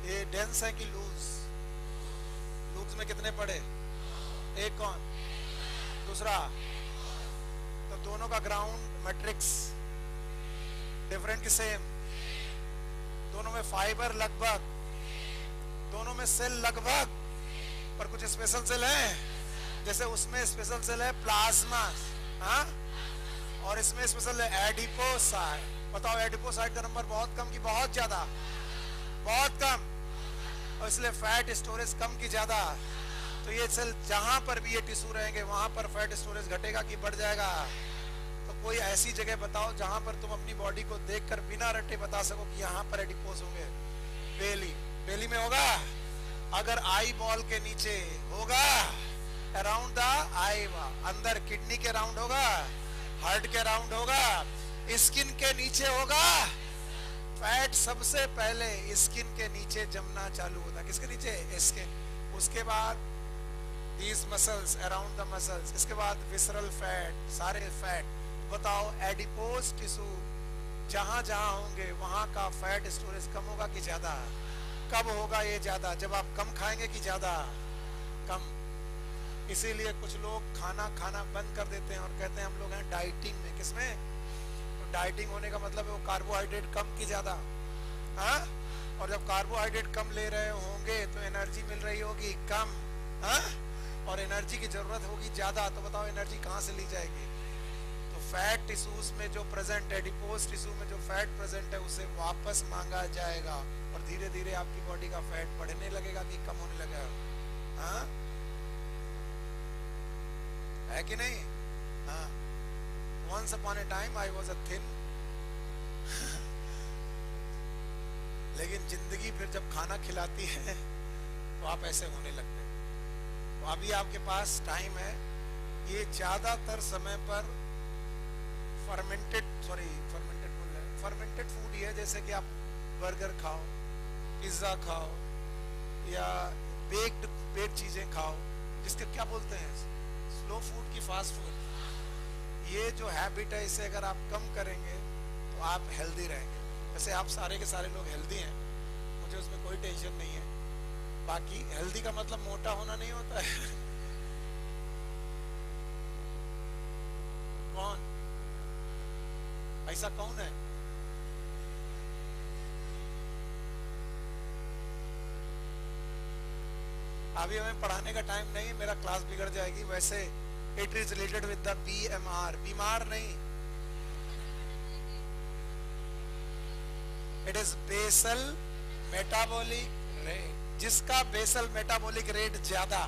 ये डेंस है कि लूज? लूज में कितने पड़े, एक कौन, दूसरा? तो दोनों का ग्राउंड मैट्रिक्स डिफरेंट कि सेम? दोनों में फाइबर लगभग, दोनों में सेल लगभग, पर कुछ स्पेशल सेल है। जैसे उसमें स्पेशल सेल है प्लाज्मा, हाँ, और इसमें स्पेशल है एडिपोसाइट। बताओ एडिपोसाइट का नंबर बहुत कम कि बहुत ज्यादा? बहुत कम, और इसलिए फैट स्टोरेज कम की ज्यादा। तो ये सेल जहां पर भी ये टिश्यू रहेंगे वहां पर फैट स्टोरेज घटेगा कि बढ़ जाएगा? तो कोई ऐसी जगह बताओ जहां पर तुम अपनी बॉडी को देखकर बिना रटे बता सको कि यहाँ पर एडिपोज होंगे। बेली, बेली में होगा। अगर आई बॉल के नीचे होगा, अराउंड द आई, अंदर किडनी के राउंड होगा, हार्ट के राउंड होगा, स्किन के नीचे होगा। फैट सबसे पहले स्किन के नीचे जमना चालू होता है। किसके नीचे, स्किन। उसके बाद these muscles, around the muscles, इसके बाद विसरल फैट, सारे फैट। बताओ एडिपोज टिश्यू जहां जहां होंगे वहां का फैट स्टोरेज कम होगा कि ज्यादा? कब होगा ये ज्यादा? जब आप कम खाएंगे कि ज्यादा? कम। इसीलिए कुछ लोग खाना खाना बंद कर देते हैं और कहते हैं हम लोग हैं डाइटिंग में। किसमें? तो डाइटिंग होने का मतलब है वो कार्बोहाइड्रेट कम कि ज्यादा, हाँ? और जब कार्बोहाइड्रेट कम ले रहे होंगे तो एनर्जी मिल रही होगी कम, हाँ? और एनर्जी की जरूरत होगी ज्यादा। तो बताओ एनर्जी कहाँ से ली जाएगी? तो फैट टिश्यूज में जो प्रेजेंट, एडिपोज टिश्यू में जो फैट प्रेजेंट है उसे वापस मांगा जाएगा, और धीरे धीरे आपकी बॉडी का फैट बढ़ने लगेगा कि कम होने लगेगा, हाँ? है कि नहीं? हाँ। Once upon a time I was a thin लेकिन जिंदगी फिर जब खाना खिलाती है तो आप ऐसे होने लगते हैं। तो अभी आपके पास टाइम है। ये ज्यादातर समय पर फर्मेंटेड फूड ही है। जैसे कि आप बर्गर खाओ, पिज्जा खाओ, या बेक्ड चीजें खाओ, जिसके क्या बोलते हैं, स्लो फूड की फास्ट फूड। ये जो हैबिट है इसे अगर आप कम करेंगे तो आप हेल्दी रहेंगे। वैसे आप सारे के सारे लोग हेल्दी हैं, मुझे उसमें कोई टेंशन नहीं है। बाकी हेल्दी का मतलब मोटा होना नहीं होता है। कौन ऐसा कौन है? अभी हमें पढ़ाने का टाइम नहीं, मेरा क्लास बिगड़ जाएगी। वैसे it is related with the BMR, बीमार नहीं, it is basal metabolic rate. जिसका बेसल मेटाबॉलिक रेट ज्यादा,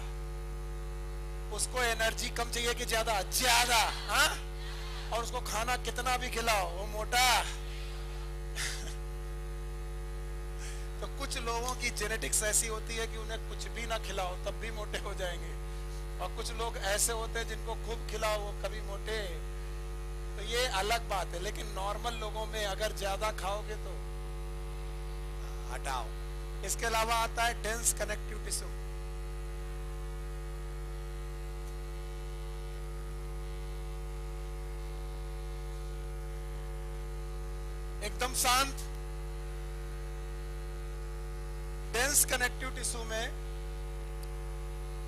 उसको एनर्जी कम चाहिए कि ज्यादा? ज्यादा। हाँ, और उसको खाना कितना भी खिलाओ वो मोटा। तो कुछ लोगों की जेनेटिक्स ऐसी होती है कि उन्हें कुछ भी ना खिलाओ तब भी मोटे हो जाएंगे, और कुछ लोग ऐसे होते हैं जिनको खूब खिलाओ वो कभी मोटे। तो ये अलग बात है, लेकिन नॉर्मल लोगों में अगर ज्यादा खाओगे तो हटाओ। इसके अलावा आता है डेंस कनेक्टिव टिश्यू। एकदम शांत। डेंस कनेक्टिव टिश्यू में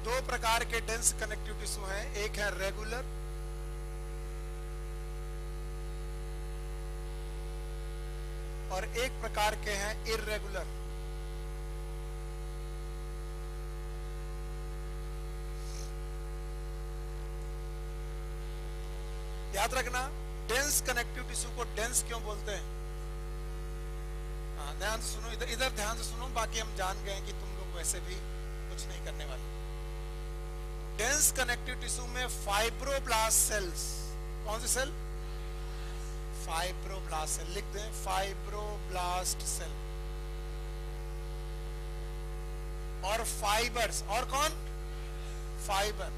दो प्रकार के डेंस कनेक्टिव टिश्यू हैं, एक है रेगुलर और एक प्रकार के हैं इर्रेगुलर। याद रखना, डेंस कनेक्टिव टिश्यू को डेंस क्यों बोलते हैं? हाँ, ध्यान से सुनो, इधर इधर ध्यान से सुनो, बाकी हम जान गए कि तुम लोग वैसे भी कुछ नहीं करने वाले। डेंस कनेक्टिव टिश्यू में फाइब्रोब्लास्ट सेल्स, कौन से सेल? फाइब्रोब्लास्ट सेल, लिख दें फाइब्रोब्लास्ट सेल। और फाइबर्स, और कौन? फाइबर।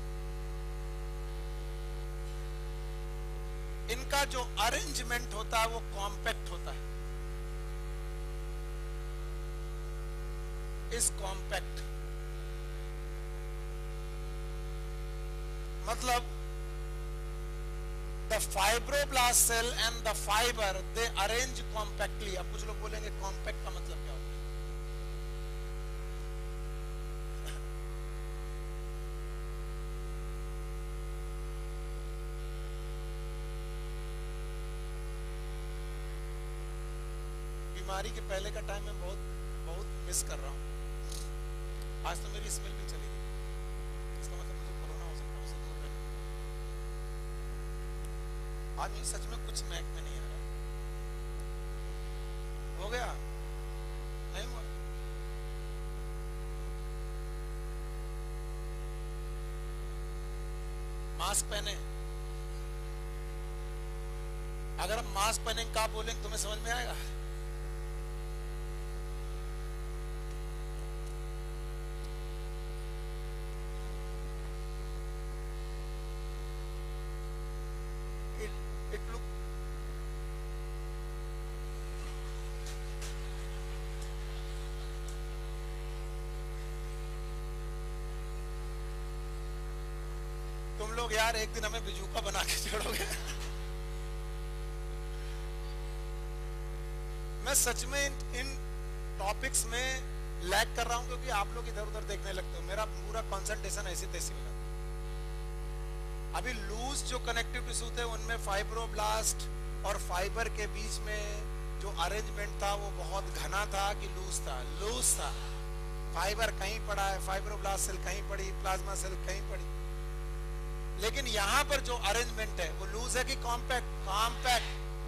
इनका जो अरेंजमेंट होता है वो कॉम्पैक्ट होता है। इस कॉम्पैक्ट मतलब the fibroblast cell and the fibre they arrange compactly. अब कुछ लोग बोलेंगे कॉम्पैक्ट का मतलब क्या होता है? बीमारी के पहले का टाइम मैं बहुत मिस कर रहा हूं। आज तो मेरी स्मेल भी चली गई, इसका मतलब मुझे कोरोना हो सकता है, उससे दूर रहना। आज मुझे सच में कुछ महक में नहीं आ रहा। हो गया? नहीं हुआ? मास्क पहने। अगर हम मास्क पहनेंगे क्या बोलेंगे तुम्हें समझ में आएगा? तुम लोग यार एक दिन हमें बिजूका बना के छोड़ोगे। मैं सच में इन टॉपिक्स में लैग कर रहा हूं क्योंकि आप लोग इधर उधर देखने लगते हो, मेरा पूरा कंसंट्रेशन ऐसी तैसी हो जाता है। अभी लूज जो कनेक्टिव टिश्यू थे उनमें फाइब्रोब्लास्ट और फाइबर के बीच में जो अरेंजमेंट था वो बहुत घना था कि लूज था। फाइबर कहीं पड़ा है, फाइब्रोब्लास्ट सेल कहीं पड़ी, प्लाज्मा सेल कहीं पड़ी। लेकिन यहां पर जो अरेंजमेंट है वो लूज है कि कॉम्पैक्ट?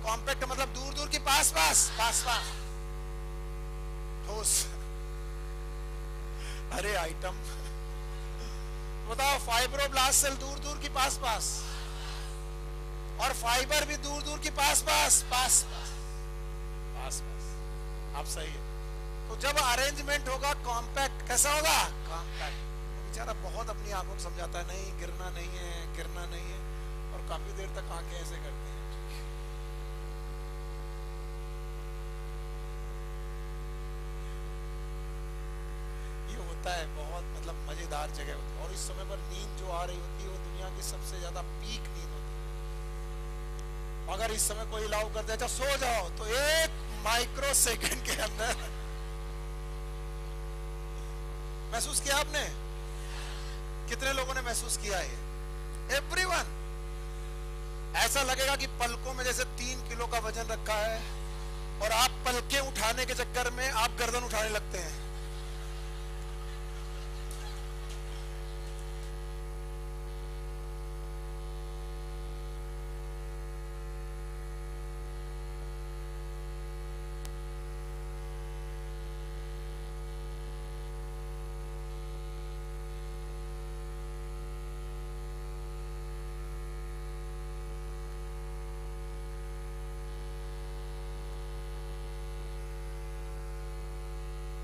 कॉम्पैक्ट मतलब दूर दूर की पास ठोस। अरे आइटम बताओ, फाइब्रोब्लास्ट सेल दूर दूर की पास और फाइबर भी दूर दूर की पास। आप सही है। तो जब अरेंजमेंट होगा कॉम्पैक्ट, कैसा होगा? कॉम्पैक्ट। बेचारा बहुत अपनी आंखों को समझाता है, नहीं गिरना नहीं है, और काफी देर तक आंखें ऐसे करती हैं। ये होता है, बहुत मतलब मजेदार जगह होती है। और इस समय पर नींद जो आ रही होती है वो दुनिया की सबसे ज्यादा पीक नींद होती है। अगर इस समय कोई अलाउ कर दे अच्छा सो जाओ, तो 1 माइक्रो सेकंड के अंदर महसूस किया आपने? कितने लोगों ने महसूस किया है? एवरीवन। ऐसा लगेगा कि पलकों में जैसे 3 किलो का वजन रखा है और आप पलकें उठाने के चक्कर में आप गर्दन उठाने लगते हैं।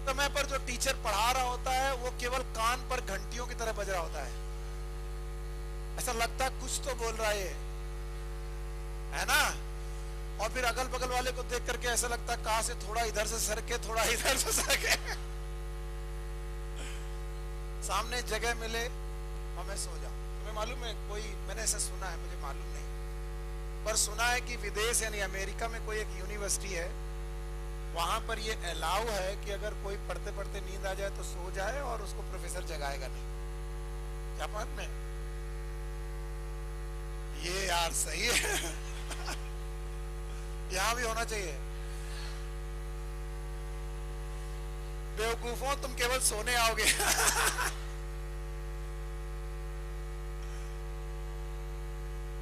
समय पर जो टीचर पढ़ा रहा होता है वो केवल कान पर घंटियों की तरह बज रहा होता है, ऐसा लगता है कुछ तो बोल रहा है ना। और फिर अगल बगल वाले को देख करके ऐसा लगता है कहां से थोड़ा इधर से सरके, थोड़ा इधर से सरके। सामने जगह मिले और मैं सो जाऊं। तुम्हें मालूम है, कोई मैंने ऐसा सुना है, मुझे मालूम नहीं, पर सुना है कि विदेश यानी अमेरिका में कोई एक यूनिवर्सिटी है, वहां पर ये अलाउ है कि अगर कोई पढ़ते पढ़ते नींद आ जाए तो सो जाए और उसको प्रोफेसर जगाएगा नहीं। क्या बात में ये यार सही है। यहां भी होना चाहिए। बेवकूफों, तुम केवल सोने आओगे।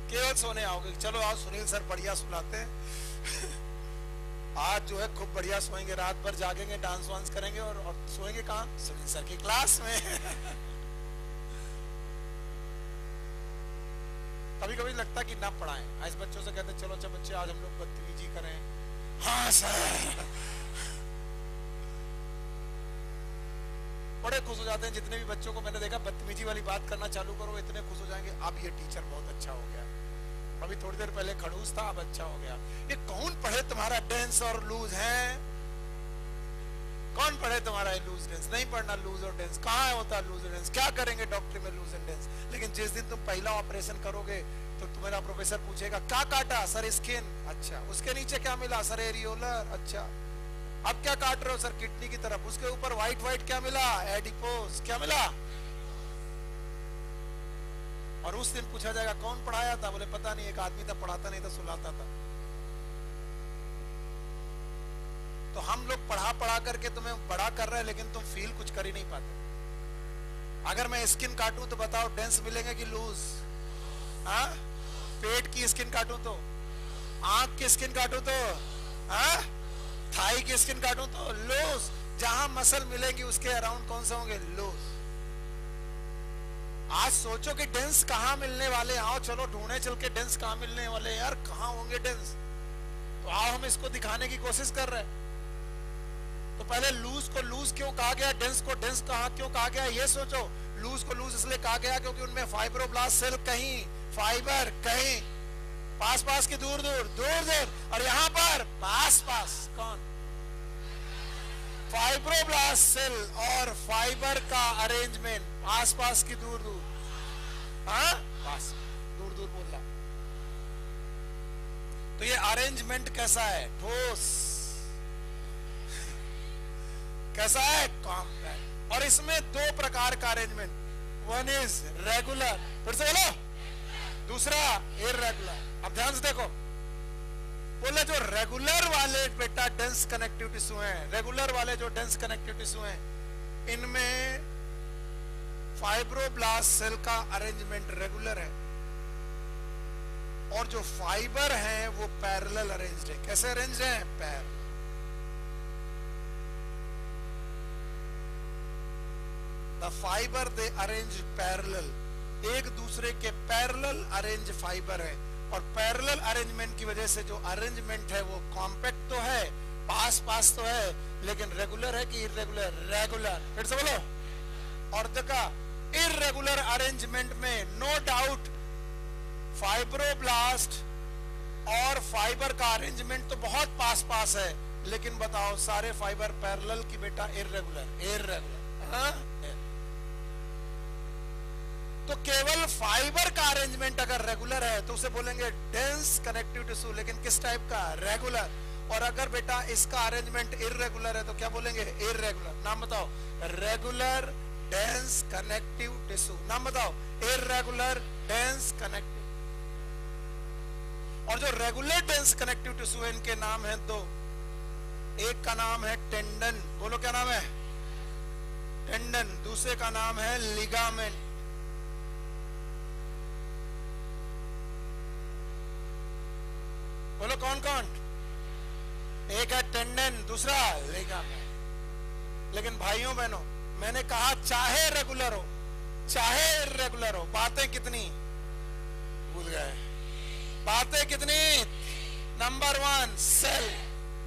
केवल सोने आओगे। चलो आज सुनील सर बढ़िया सुनाते हैं। आज जो है खूब बढ़िया सोएंगे, रात भर जागेंगे, डांस वांस करेंगे और सोएंगे कहां? सुनील सर की क्लास में। कभी कभी लगता कि ना पढ़ाएं। आज बच्चों से कहते चलो अच्छा बच्चे आज हम लोग बदतमीजी करें। हाँ सर। बड़े खुश हो जाते हैं। जितने भी बच्चों को मैंने देखा बदतमीजी वाली बात करना चालू करो, इतने खुश हो जाएंगे, अब ये टीचर बहुत अच्छा हो गया, अभी थोड़ी देर पहले खड़ूस था, अब अच्छा हो गया। ये कौन पढ़े तुम्हारा डेंस और लूज है? कौन पढ़े तुम्हारा लूज डेंस? नहीं पढ़ना लूज और डेंस। कहाँ होता लूज और डेंस? क्या करेंगे डॉक्टरी में लूज एंड डेंस? लेकिन जिस दिन तुम पहला ऑपरेशन करोगे तो तुम्हारा प्रोफेसर पूछेगा क्या काटा? Sir skin. अच्छा, उसके नीचे क्या मिला? Sir areolar. अच्छा, अब क्या काट रहे हो? सर किडनी की तरफ। उसके ऊपर व्हाइट व्हाइट क्या मिला? एडिपोज। क्या मिला? और उस दिन पूछा जाएगा कौन पढ़ाया था? बोले पता नहीं, एक आदमी था, पढ़ाता नहीं था, सुलाता था। तो हम लोग पढ़ा पढ़ा करके तुम्हें बड़ा कर रहे हैं, लेकिन तुम फील कुछ कर ही नहीं पाते। अगर मैं स्किन काटूं तो बताओ डेंस मिलेंगे कि लूज? हाँ, पेट की स्किन काटूं तो, आंख की स्किन काटूं तो, हाँ, थाई की स्किन काटूं तो लूज। जहां मसल मिलेंगी उसके अराउंड कौन से होंगे? लूज। आज सोचो कि डेंस कहां मिलने वाले। आओ चलो ढूंढे चल के डेंस कहां मिलने वाले यार, कहां होंगे डेंस। तो आओ हम इसको दिखाने की कोशिश कर रहे हैं। तो पहले लूज को लूज क्यों कहा गया, डेंस को डेंस कहा क्यों कहा गया, ये सोचो। लूज को लूज इसलिए कहा गया क्योंकि उनमें फाइब्रोब्लास्ट सेल कहीं, फाइबर कहीं, पास पास की दूर दूर, दूर दूर, और यहां पर पास पास। कौन? फाइब्रोब्लास्ट सेल और फाइबर का अरेंजमेंट आस पास की दूर दूर। हाँ, पास दूर दूर बोल रहा। तो ये अरेंजमेंट कैसा है? ठोस। कैसा है? कॉम्पैक्ट। और इसमें दो प्रकार का अरेंजमेंट, वन इज रेगुलर, फिर से बोलो, दूसरा इर्रेगुलर। अब ध्यान से देखो, बोले जो रेगुलर वाले बेटा डेंस कनेक्टिव टिश्यू हैं, रेगुलर वाले जो डेंस कनेक्टिव टिश्यू हैं, इनमें फाइब्रोब्लास्ट सेल का अरेंजमेंट रेगुलर है, और जो फाइबर हैं वो पैरेलल अरेंज्ड है। कैसे अरेंज्ड हैं? Parallel. The fibre they arrange parallel, एक दूसरे के पैरेलल अरेंज फाइबर है। और पैरेलल अरेंजमेंट की वजह से जो अरेंजमेंट है वो कॉम्पैक्ट तो है, पास पास तो है, लेकिन रेगुलर है कि इर्रेगुलर? रेगुलर। फिर से बोलो। और देखा इर्रेगुलर अरेंजमेंट में नो डाउट फाइब्रोब्लास्ट और फाइबर का अरेंजमेंट तो बहुत पास पास है, लेकिन बताओ सारे फाइबर पैरेलल की बेटा इर्रेगुलर? इर्रेगुलर। हाँ? तो केवल फाइबर का अरेंजमेंट अगर रेगुलर है तो उसे बोलेंगे डेंस कनेक्टिव टिश्यू, लेकिन किस टाइप का? रेगुलर। और अगर बेटा इसका अरेंजमेंट इर्रेगुलर है तो क्या बोलेंगे? इर्रेगुलर। नाम बताओ। Regular dense connective tissue. नाम बताओ। Irregular dense connective. और जो रेगुलर डेंस कनेक्टिव टिश्यू है, इनके नाम है दो। एक का नाम है टेंडन। बोलो क्या नाम है? टेंडन। दूसरे का नाम है लिगामेंट। बोलो कौन कौन? एक है टेंडन, दूसरा लिगामेंट। लेकिन भाइयों बहनों, मैंने कहा चाहे रेगुलर हो चाहे इर्रेगुलर हो, बातें कितनी भूल गए? बातें कितनी? नंबर 1 सेल,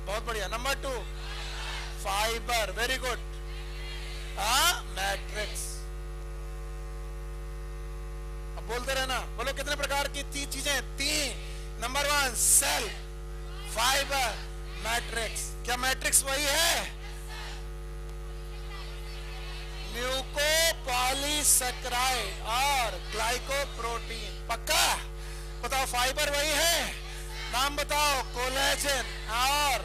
बहुत बढ़िया। Number 2 fibre, very good. Matrix. अब बोलते रहना, बोलो कितने प्रकार की चीजें? 3। Number 1 cell, fibre, matrix. क्या मैट्रिक्स वही है? म्यूकोपॉलीसेकेराइड और ग्लाइकोप्रोटीन। पक्का? बताओ फाइबर वही है? नाम बताओ। कोलेजन और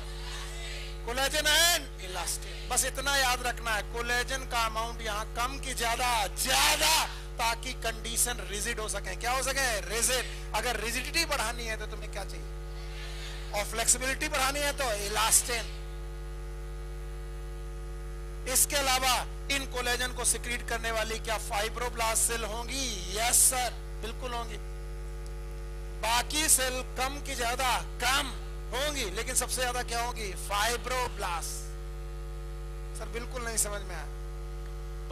कोलेजन एंड इलास्टिन। बस इतना याद रखना है, कोलेजन का अमाउंट यहाँ कम की ज्यादा, ताकि कंडीशन रिजिड हो सके। क्या हो सके? रिजिड। अगर रिजिडिटी बढ़ानी है तो तुम्हें क्या चाहिए? और फ्लेक्सिबिलिटी बढ़ानी है तो इलास्टिन। इसके अलावा इन कोलेजन को सिक्रीट करने वाली क्या फाइब्रोब्लास्ट सेल होंगी? यस सर, बिल्कुल होंगी। बाकी सेल कम की ज्यादा कम होंगी, लेकिन सबसे ज्यादा क्या होगी? फाइब्रोब्लास्ट। सर बिल्कुल नहीं समझ में आया,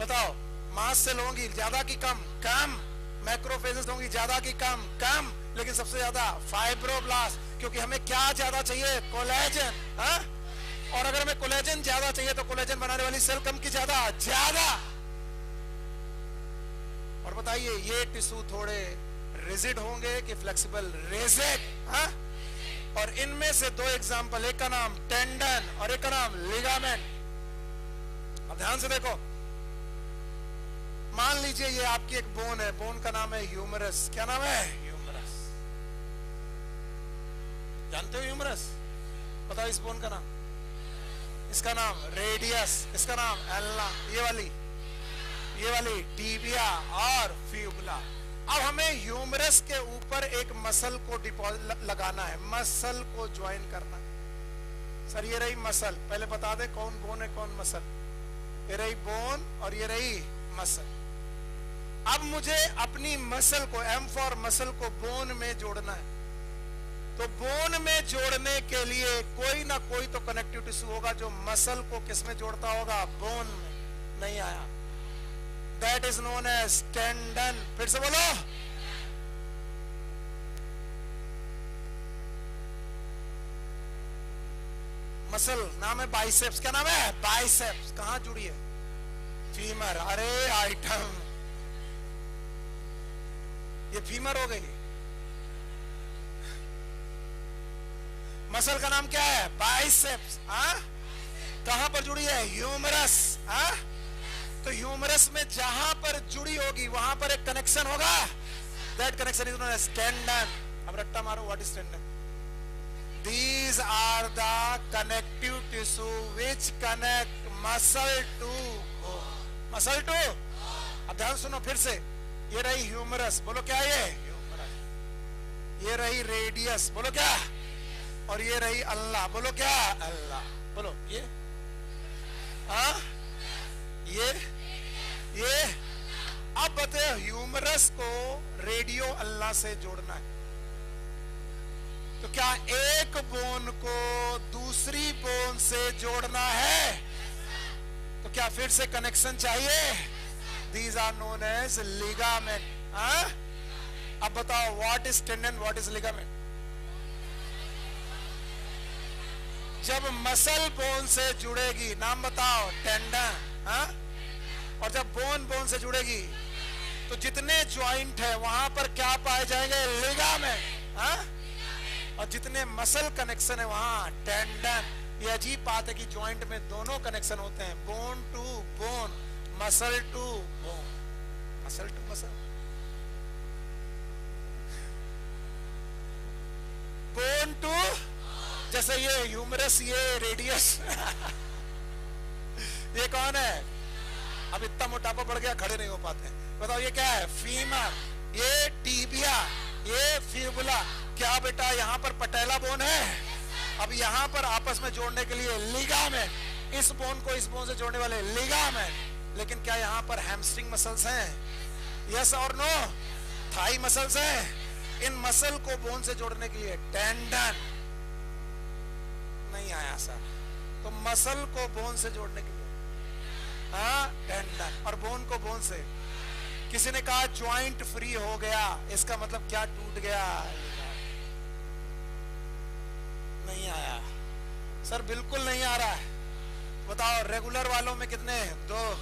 बताओ। मास सेल होंगी ज्यादा की कम? कम। मैक्रोफेजेस होंगी ज्यादा की कम? कम। लेकिन सबसे ज्यादा फाइब्रोब्लास्ट, क्योंकि हमें क्या ज्यादा चाहिए? कोलेजन। हाँ? और अगर हमें कोलेजन ज्यादा चाहिए तो कोलेजन बनाने वाली सेल कम की ज्यादा? ज्यादा। और बताइए ये टिश्यू थोड़े रिजिड होंगे कि फ्लेक्सिबल? रिजिड। हाँ? और इनमें से 2 एग्जांपल, एक का नाम टेंडन और एक का नाम लिगामेंट। अब ध्यान से देखो, मान लीजिए ये आपकी एक बोन है, बोन का नाम है ह्यूमरस। क्या नाम है? ह्यूमरस। जानते हो ह्यूमरस? बताओ इस बोन का नाम। इसका नाम रेडियस, इसका नाम एल्ना, ये वाली टिबिया और फ्यूबुला। अब हमें ह्यूमरस के ऊपर एक मसल को लगाना है, मसल को ज्वाइन करना है। सर ये रही मसल, पहले बता दे कौन बोन है कौन मसल। ये रही बोन और ये रही मसल। अब मुझे अपनी मसल को, एम फॉर मसल को बोन में जोड़ना है। तो बोन में जोड़ने के लिए कोई ना कोई तो कनेक्टिव टिश्यू होगा जो मसल को किस में जोड़ता होगा? बोन में। नहीं आया। That is known as tendon. फिर से बोलो। मसल नाम है बाइसेप्स। क्या नाम है? बाइसेप्स। कहां जुड़ी है? फीमर। अरे आइटम, ये फीमर हो गई। मसल का नाम क्या है? बाइसेप्स। कहां पर जुड़ी है? ह्यूमरस। तो ह्यूमरस में जहां पर जुड़ी होगी वहां पर एक कनेक्शन होगा। That connection is known as tendon. अब रट्टा मारो, what is tendon? These are the connective tissue which connect muscle to bone. Muscle to? अब ध्यान सुनो फिर से। ये रही ह्यूमरस, बोलो क्या ये? ह्यूमरस। ये रही रेडियस, बोलो क्या? और ये रही अल्लाह, बोलो क्या? अल्लाह। बोलो ये, ये। अब बताओ ह्यूमरस को रेडियो अल्लाह से जोड़ना है, तो क्या एक बोन को दूसरी बोन से जोड़ना है? तो क्या फिर से कनेक्शन चाहिए? These are known as ligament. अब बताओ what is tendon, what is ligament? जब मसल बोन से जुड़ेगी, नाम बताओ, टेंडन। और जब बोन बोन से जुड़ेगी तो जितने ज्वाइंट है वहां पर क्या पाए जाएंगे? लिगामेंट। और जितने मसल कनेक्शन है वहां टेंडन। ये अजीब बात है कि ज्वाइंट में दोनों कनेक्शन होते हैं, bone to bone, muscle to bone, muscle to muscle. Bone to, जैसे ये ह्यूमरस, ये रेडियस। ये कौन है? अब इतना मोटापा बढ़ गया, खड़े नहीं हो पाते हैं। बताओ ये क्या है? फीमर। ये टिबिया, ये फ्यूबुला। क्या बेटा यहाँ पर पटेला बोन है? अब यहाँ पर आपस में जोड़ने के लिए लिगामेंट, इस बोन को इस बोन से जोड़ने वाले लिगामेंट। लेकिन क्या यहाँ पर हैमस्ट्रिंग मसल्स हैं? यस और नो? थाई मसल्स हैं? इन मसल को बोन से जोड़ने के लिए टेंडन। नहीं आया सर। तो मसल को बोन से जोड़ने के लिए टेंडन, और बोन को बोन से। किसी ने कहा ज्वाइंट फ्री हो गया, इसका मतलब क्या? टूट गया। नहीं आया सर, बिल्कुल नहीं आ रहा है। बताओ रेगुलर वालों में कितने? 2।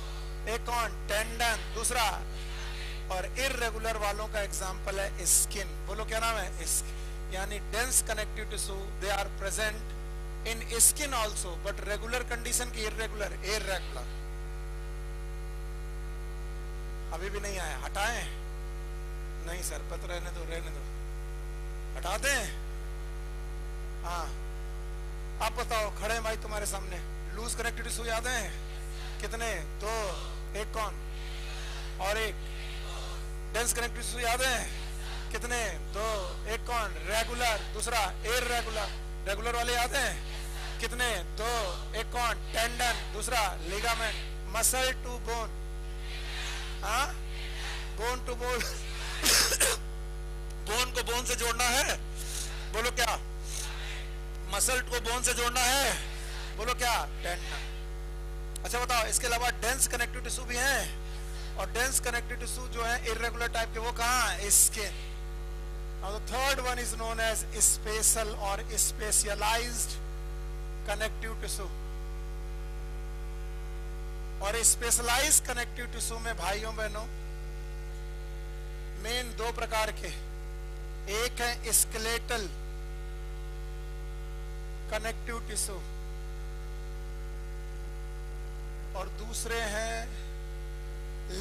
एक कौन, टेंडन, दूसरा, और इररेगुलर वालों का एग्जांपल है स्किन। बोलो क्या नाम है, स्किन। यानी dense connective tissue they are present in skin also, but regular condition की इररेगुलर, इररेगुलर। अभी भी नहीं आया, हटाएं? नहीं सर, पता रहने दो, रहने दो, हटा दें? हाँ, आप बताओ, खड़े भाई तुम्हारे सामने, लूज कनेक्टिव टिश्यू याद है कितने? दो, एक कौन और एक। डेंस कनेक्टिव टिश्यू याद है कितने? दो, एक कौन, रेगुलर, दूसरा इररेगुलर। रेगुलर वाले याद हैं कितने? दो, एक कौन, टेंडन, दूसरा लिगामेंट। मसल टू बोन, हाँ, बोन टू बोन बोन को बोन से जोड़ना है, बोलो क्या? मसल को बोन से जोड़ना है, बोलो क्या? टेंडन। अच्छा बताओ, इसके अलावा डेंस कनेक्टिव टिश्यू भी हैं, और डेंस कनेक्टिव टिश्यू जो है इर्रेगुलर टाइप के, वो कहाँ? Skin. Now the third one is known as special और स्पेशलाइज्ड कनेक्टिव टिश्यू। और स्पेशलाइज कनेक्टिव टिश्यू में भाइयों बहनों मेन दो प्रकार के, एक है स्केलेटल कनेक्टिव टिश्यू और दूसरे हैं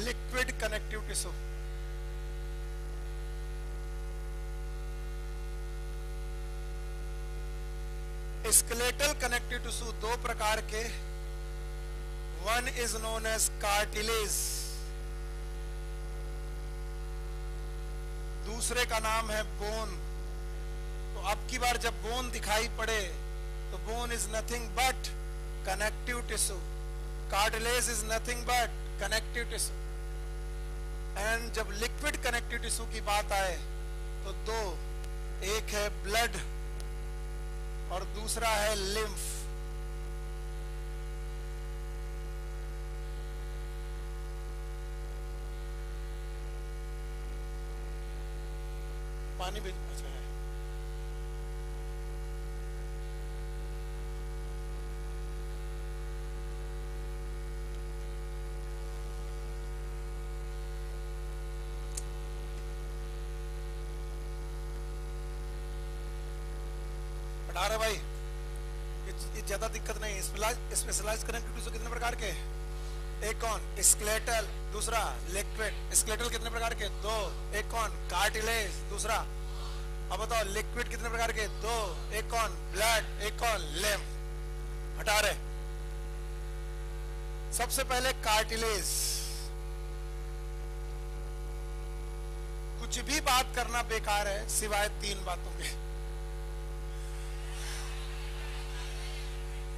liquid connective tissue. Skeletal connective tissue दो प्रकार के, one is known as cartilage, दूसरे का नाम है बोन। तो अब की बार जब बोन दिखाई पड़े तो bone is nothing but connective tissue, cartilage is nothing but connective tissue. And जब लिक्विड कनेक्टिव टिश्यू की बात आए तो दो, एक है ब्लड और दूसरा है लिम्फ। पानी भी अच्छा है। हटा रहे भाई, ये ज्यादा दिक्कत नहीं। स्पेशलाइज्ड कनेक्टिव टिश्यू कितने प्रकार के? एक कौन, स्केलेटल, दूसरा लिक्विड। स्केलेटल कितने प्रकार के? दो, एक कौन, कार्टिलेज, दूसरा। अब बताओ लिक्विड कितने प्रकार के? दो, एक कौन, ब्लड, एक कौन, लिम्फ। हटा रहे। सबसे पहले कार्टिलेज। कुछ भी बात करना बेकार है सिवाय तीन बातों के।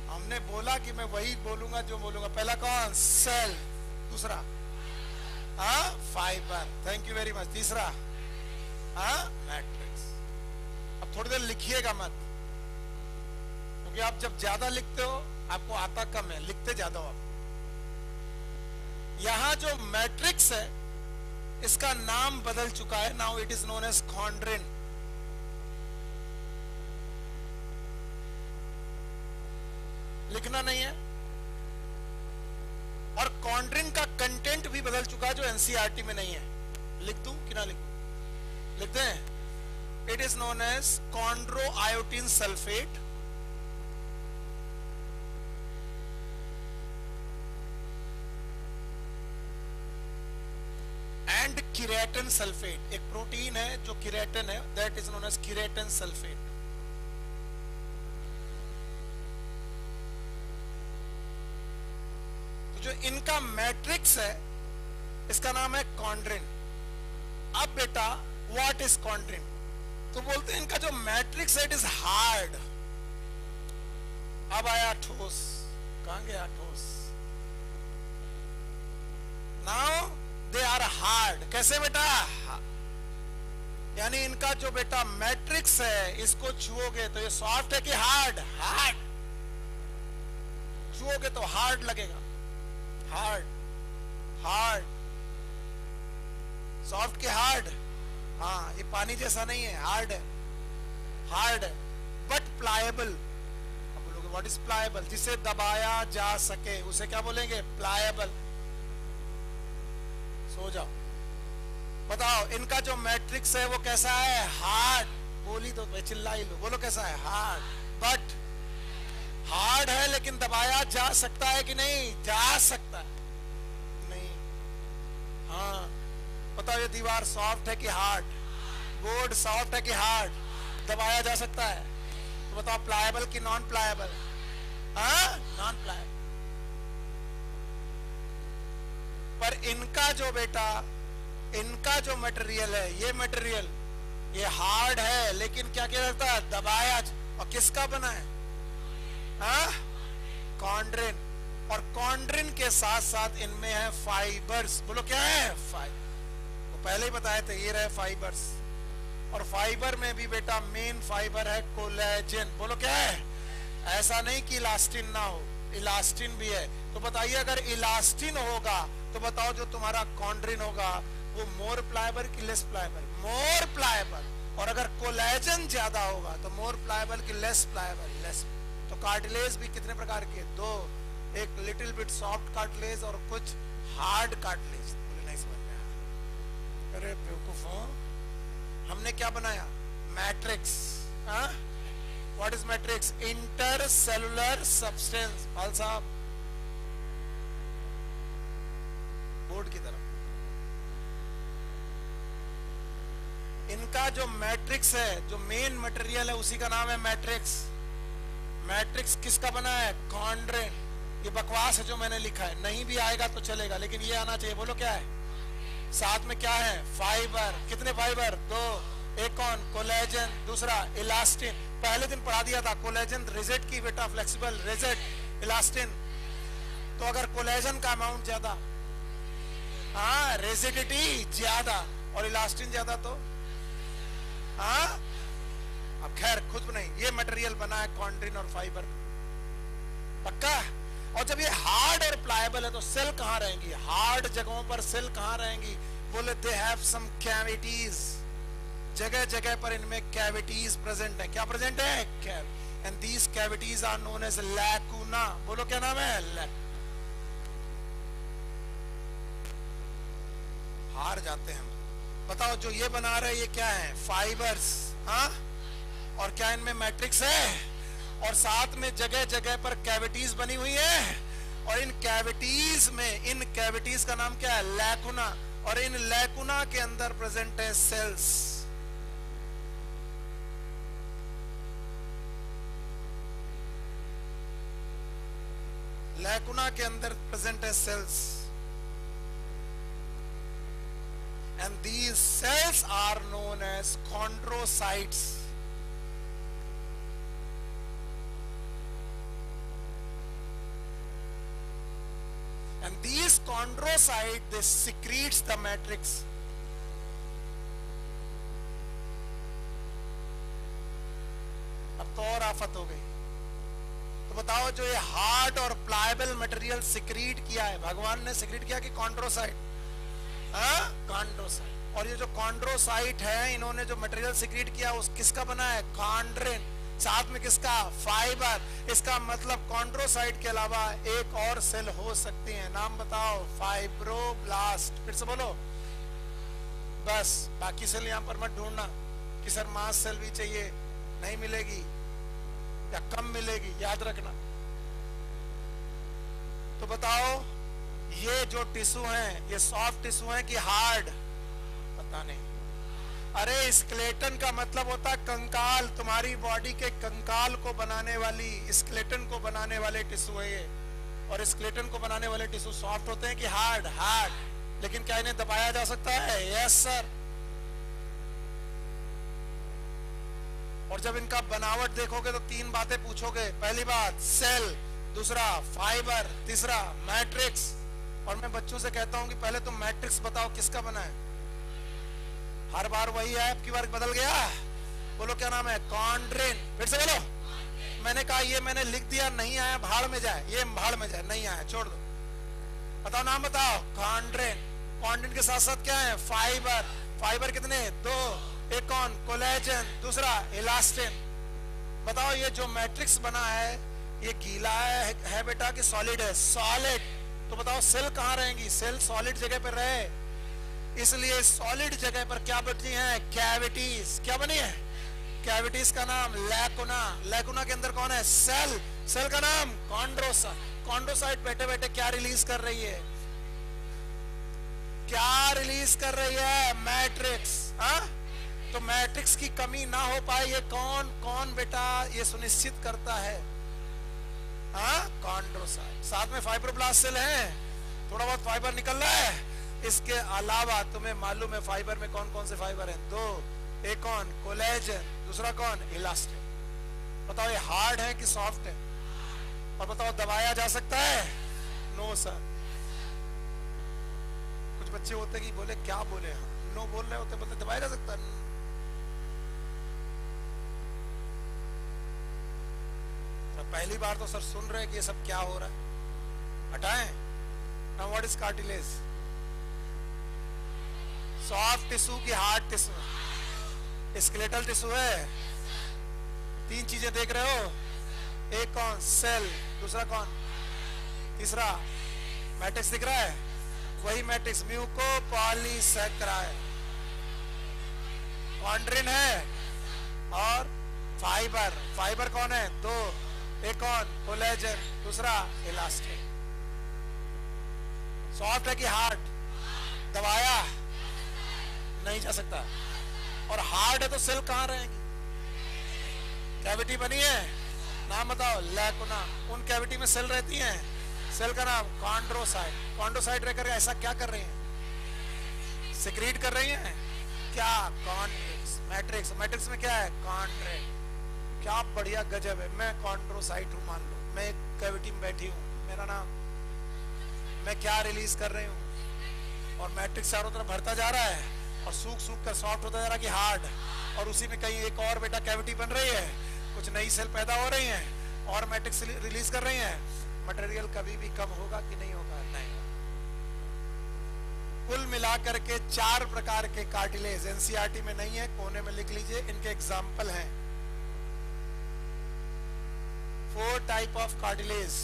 हमने बोला कि मैं वही बोलूंगा जो बोलूंगा। पहला कौन? सेल, दूसरा fibre, thank you very much, तीसरा मैट्रिक्स। अब थोड़ी देर लिखिएगा मत, क्योंकि आप जब ज्यादा लिखते हो आपको आता कम है, लिखते ज्यादा हो आप। यहां जो मैट्रिक्स है इसका नाम बदल चुका है, now it is known as chondrin. लिखना नहीं है। और कॉन्ड्रिन का कंटेंट भी बदल चुका है जो एनसीईआरटी में नहीं है। लिख दूं कि ना लिखूं? लिख दें। It is known as chondroitin sulphate and keratin sulphate. एक प्रोटीन है जो किरेटिन है, that is known as keratin sulphate. जो इनका मैट्रिक्स है इसका नाम है कॉन्ड्रिन। अब बेटा व्हाट इज कॉन्ड्रिन? तो बोलते हैं इनका जो मैट्रिक्स है इट इज हार्ड। अब आया ठोस, कहां गया ठोस? Now they are hard. कैसे बेटा? यानी इनका जो बेटा मैट्रिक्स है इसको छुओगे तो ये सॉफ्ट है कि हार्ड? हार्ड। छुओगे तो हार्ड लगेगा, हार्ड, हार्ड, सॉफ्ट के हार्ड। हाँ, ये पानी जैसा नहीं है, हार्ड है, हार्ड है बट प्लायबल। अब बोलोगे व्हाट इज प्लायबल? जिसे दबाया जा सके उसे क्या बोलेंगे? प्लायबल। सो जाओ। बताओ इनका जो मैट्रिक्स है वो कैसा है? हार्ड। बोली तो चिल्ला ही लो, बोलो कैसा है? हार्ड। बट हार्ड है लेकिन दबाया जा सकता है कि नहीं? जा सकता है। नहीं। हाँ बताओ ये दीवार सॉफ्ट है कि हार्ड? बोर्ड सॉफ्ट है कि हार्ड? दबाया जा सकता है। तो बताओ प्लायबल कि नॉन प्लायबल? हाँ नॉन प्लायबल। पर इनका जो बेटा, इनका जो मटेरियल है, ये मटेरियल ये हार्ड है लेकिन क्या क्या रहता है? दबाया। और किसका बना है? हाँ कॉन्ड्रिन। और कॉन्ड्रिन के साथ साथ इनमें है फाइबर्स। बोलो क्या है? फाइबर। वो पहले ही बताए थे, ये रहे फाइबर्स। और फाइबर में भी बेटा मेन फाइबर है कोलेजन। बोलो क्या है? ऐसा नहीं कि इलास्टिन ना हो, इलास्टिन भी है। तो बताइए अगर इलास्टिन होगा तो बताओ जो तुम्हारा कॉन्ड्रिन होगा वो मोर प्लायबल कि लेस प्लायबल? मोर प्लायबल। और अगर कोलेजन ज्यादा होगा तो मोर प्लायबल कि लेस प्लायबल? लेस। तो कार्टिलेज भी कितने प्रकार के? दो। एक लिटिल बिट सॉफ्ट कार्टिलेज और कुछ हार्ड कार्टिलेज। बोले नहीं समझ में आया? अरे बेवकूफ हो, हमने क्या बनाया? Matrix. What is matrix? Intercellular substance. Pal साहब बोर्ड की तरफ। इनका जो मैट्रिक्स है, जो मेन मटेरियल है, उसी का नाम है मैट्रिक्स। मैट्रिक्स किसका बना है? कॉन्ड्रिन। ये बकवास है जो मैंने लिखा है, नहीं भी आएगा तो चलेगा लेकिन ये आना चाहिए। बोलो क्या है? साथ में क्या है? फाइबर। कितने फाइबर? दो। एक कौन? कोलेजन। दूसरा इलास्टिन। पहले दिन पढ़ा दिया था कोलेजन रिजिड की बेटा, फ्लेक्सिबल रिजिड, इलास्टिन। तो अगर कोलेजन का अमाउंट ज्यादा, हाँ रिजिडिटी ज्यादा और इलास्टिन ज्यादा तो हाँ। अब खैर खुद नहीं, ये मटेरियल बना है कॉन्ड्रिन और फाइबर। पक्का? और जब ये हार्ड और प्लायबल है तो सेल कहां रहेंगी? हार्ड जगहों पर सेल कहां रहेंगी? बोले दे हैव सम कैविटीज। जगह जगह पर इनमें कैविटीज प्रेजेंट है। क्या प्रेजेंट है? And these cavities are known as lacuna. बोलो क्या नाम है? हार जाते हैं। बताओ जो ये बना रहे ये क्या है? फाइबर्स। हाँ और क्या इनमें मैट्रिक्स है? और साथ में जगह जगह पर कैविटीज बनी हुई है। और इन कैविटीज में, इन कैविटीज का नाम क्या है? लैकुना। और इन लैकुना के अंदर प्रेजेंट है सेल्स। लैकुना के अंदर प्रेजेंट है sales. And these cells are known as chondrocytes. And these chondrocytes, they secretes the matrix. अब तो और आफत हो गई। तो बताओ जो ये हार्ड और प्लायबल मटेरियल सिक्रीट किया है, भगवान ने सिक्रीट किया कि कॉन्ड्रोसाइट? कॉन्ड्रोसाइट। और ये जो कॉन्ड्रोसाइट है, इन्होंने जो मटेरियल सिक्रीट किया उस किसका बना है? कॉन्ड्रिन। साथ में किसका? फाइबर। इसका मतलब कॉन्ड्रोसाइट के अलावा एक और सेल हो सकती है। नाम बताओ? फाइब्रोब्लास्ट। फिर से बोलो। बस बाकी सेल यहां पर मत ढूंढना कि सर मास सेल भी चाहिए, नहीं मिलेगी या कम मिलेगी, याद रखना। तो बताओ ये जो टिश्यू हैं, ये सॉफ्ट टिश्यू हैं कि हार्ड? पता नहीं। अरे स्केलेटन का मतलब होता है कंकाल। तुम्हारी बॉडी के कंकाल को बनाने वाली, स्केलेटन को बनाने वाले टिश्यू है ये। और स्केलेटन को बनाने वाले टिश्यू सॉफ्ट होते हैं कि हार्ड? हार्ड। लेकिन क्या इन्हें दबाया जा सकता है? Yes sir. और जब इनका बनावट देखोगे तो तीन बातें पूछोगे। पहली बात सेल, दूसरा फाइबर, तीसरा मैट्रिक्स। और मैं बच्चों से कहता हूं कि पहले तुम मैट्रिक्स बताओ किसका बना है। हर बार वही है, अब की बार बदल गया। बोलो क्या नाम है? कॉन्ड्रिन। फिर से बोलो। मैंने कहा ये मैंने लिख दिया, नहीं आया भाड़ में जाए, ये भाड़ में जाए, नहीं आया छोड़ दो। बताओ नाम बताओ। कॉन्ड्रिन। कॉन्ड्रिन के साथ साथ क्या है? फाइबर। फाइबर कितने? दो। एक कौन? कोलेजन। दूसरा इलास्टिन। बताओ ये जो मैट्रिक्स बना है ये गीला है बेटा कि सॉलिड है? सॉलिड। तो बताओ सेल कहां रहेंगी? सेल सॉलिड जगह पर रहे इसलिए सॉलिड जगह पर क्या बची हैं? कैविटीज। क्या बनी है? कैविटीज का नाम लैकुना। लैकुना के अंदर कौन है? सेल। सेल का नाम कॉन्ड्रोसाइट। कॉन्ड्रोसाइट बैठे बैठे क्या रिलीज कर रही है? क्या रिलीज कर रही है? मैट्रिक्स। हाँ, तो मैट्रिक्स की कमी ना हो पाए ये कौन कौन बेटा ये सुनिश्चित करता है? हाँ, कॉन्ड्रोसाइट। साथ में फाइब्रोब्लास्ट सेल है, थोड़ा बहुत फाइबर निकल रहा है। इसके अलावा तुम्हें मालूम है फाइबर में कौन कौन से फाइबर हैं? दो। एक कौन? कोलेजन। दूसरा कौन? इलास्टिन। बताओ ये हार्ड है कि सॉफ्ट है? और बताओ दबाया जा सकता है? No sir. कुछ बच्चे होते कि बोले क्या बोले हम, नो बोल रहे होते, बोलते दबाया जा सकता है। तो पहली बार तो सर सुन रहे कि ये सब क्या हो रहा है, हटाएं। Now what is cartilage? Soft tissue की हार्ड टिश्यू? स्केलेटल टिश्यू है। तीन चीजें देख रहे हो, एक कौन? सेल। दूसरा कौन? तीसरा मैट्रिक्स दिख रहा है, वही मैट्रिक्स म्यूको पॉलीसैकेराइड। कॉन्ड्रिन है और फाइबर। फाइबर कौन है? दो। एक कौन? कोलेजन। दूसरा इलास्टिन। सॉफ्ट है कि हार्ड? दबाया नहीं जा सकता। और हार्ड है तो सेल कहां रहेंगी? कैविटी बनी है, नाम बताओ? लैकुना। उन कैविटी में सेल रहती हैं, सेल का नाम कॉन्ड्रोसाइट। कॉन्ड्रोसाइट रहकर ऐसा क्या कर रही हैं? सिक्रीट कर रही हैं क्या? कॉन्ड्रिक्स। मैट्रिक्स। मैट्रिक्स में क्या है? कॉन्ड्रिन। क्या बढ़िया गजब है। मैं कॉन्ड्रोसाइट हूं, मान लो मैं एक कैविटी में बैठी हूं, मेरा नाम, मैं क्या रिलीज कर रही हूं? और मैट्रिक्स चारों तरफ भरता जा रहा है और सूख सूख कर सॉफ्ट होता जा रहा है कि हार्ड। और उसी में कहीं एक और बेटा कैविटी बन रही है, कुछ नई सेल पैदा हो रही हैं और मैट्रिक्स रिलीज कर रही हैं। मटेरियल कभी भी कम होगा कि नहीं होगा? नहीं। कुल मिलाकर के 4 प्रकार के कार्टिलेज एनसीईआरटी में नहीं है, कोने में लिख लीजिए। इनके एग्जाम्पल हैं। 4 type of cartilage.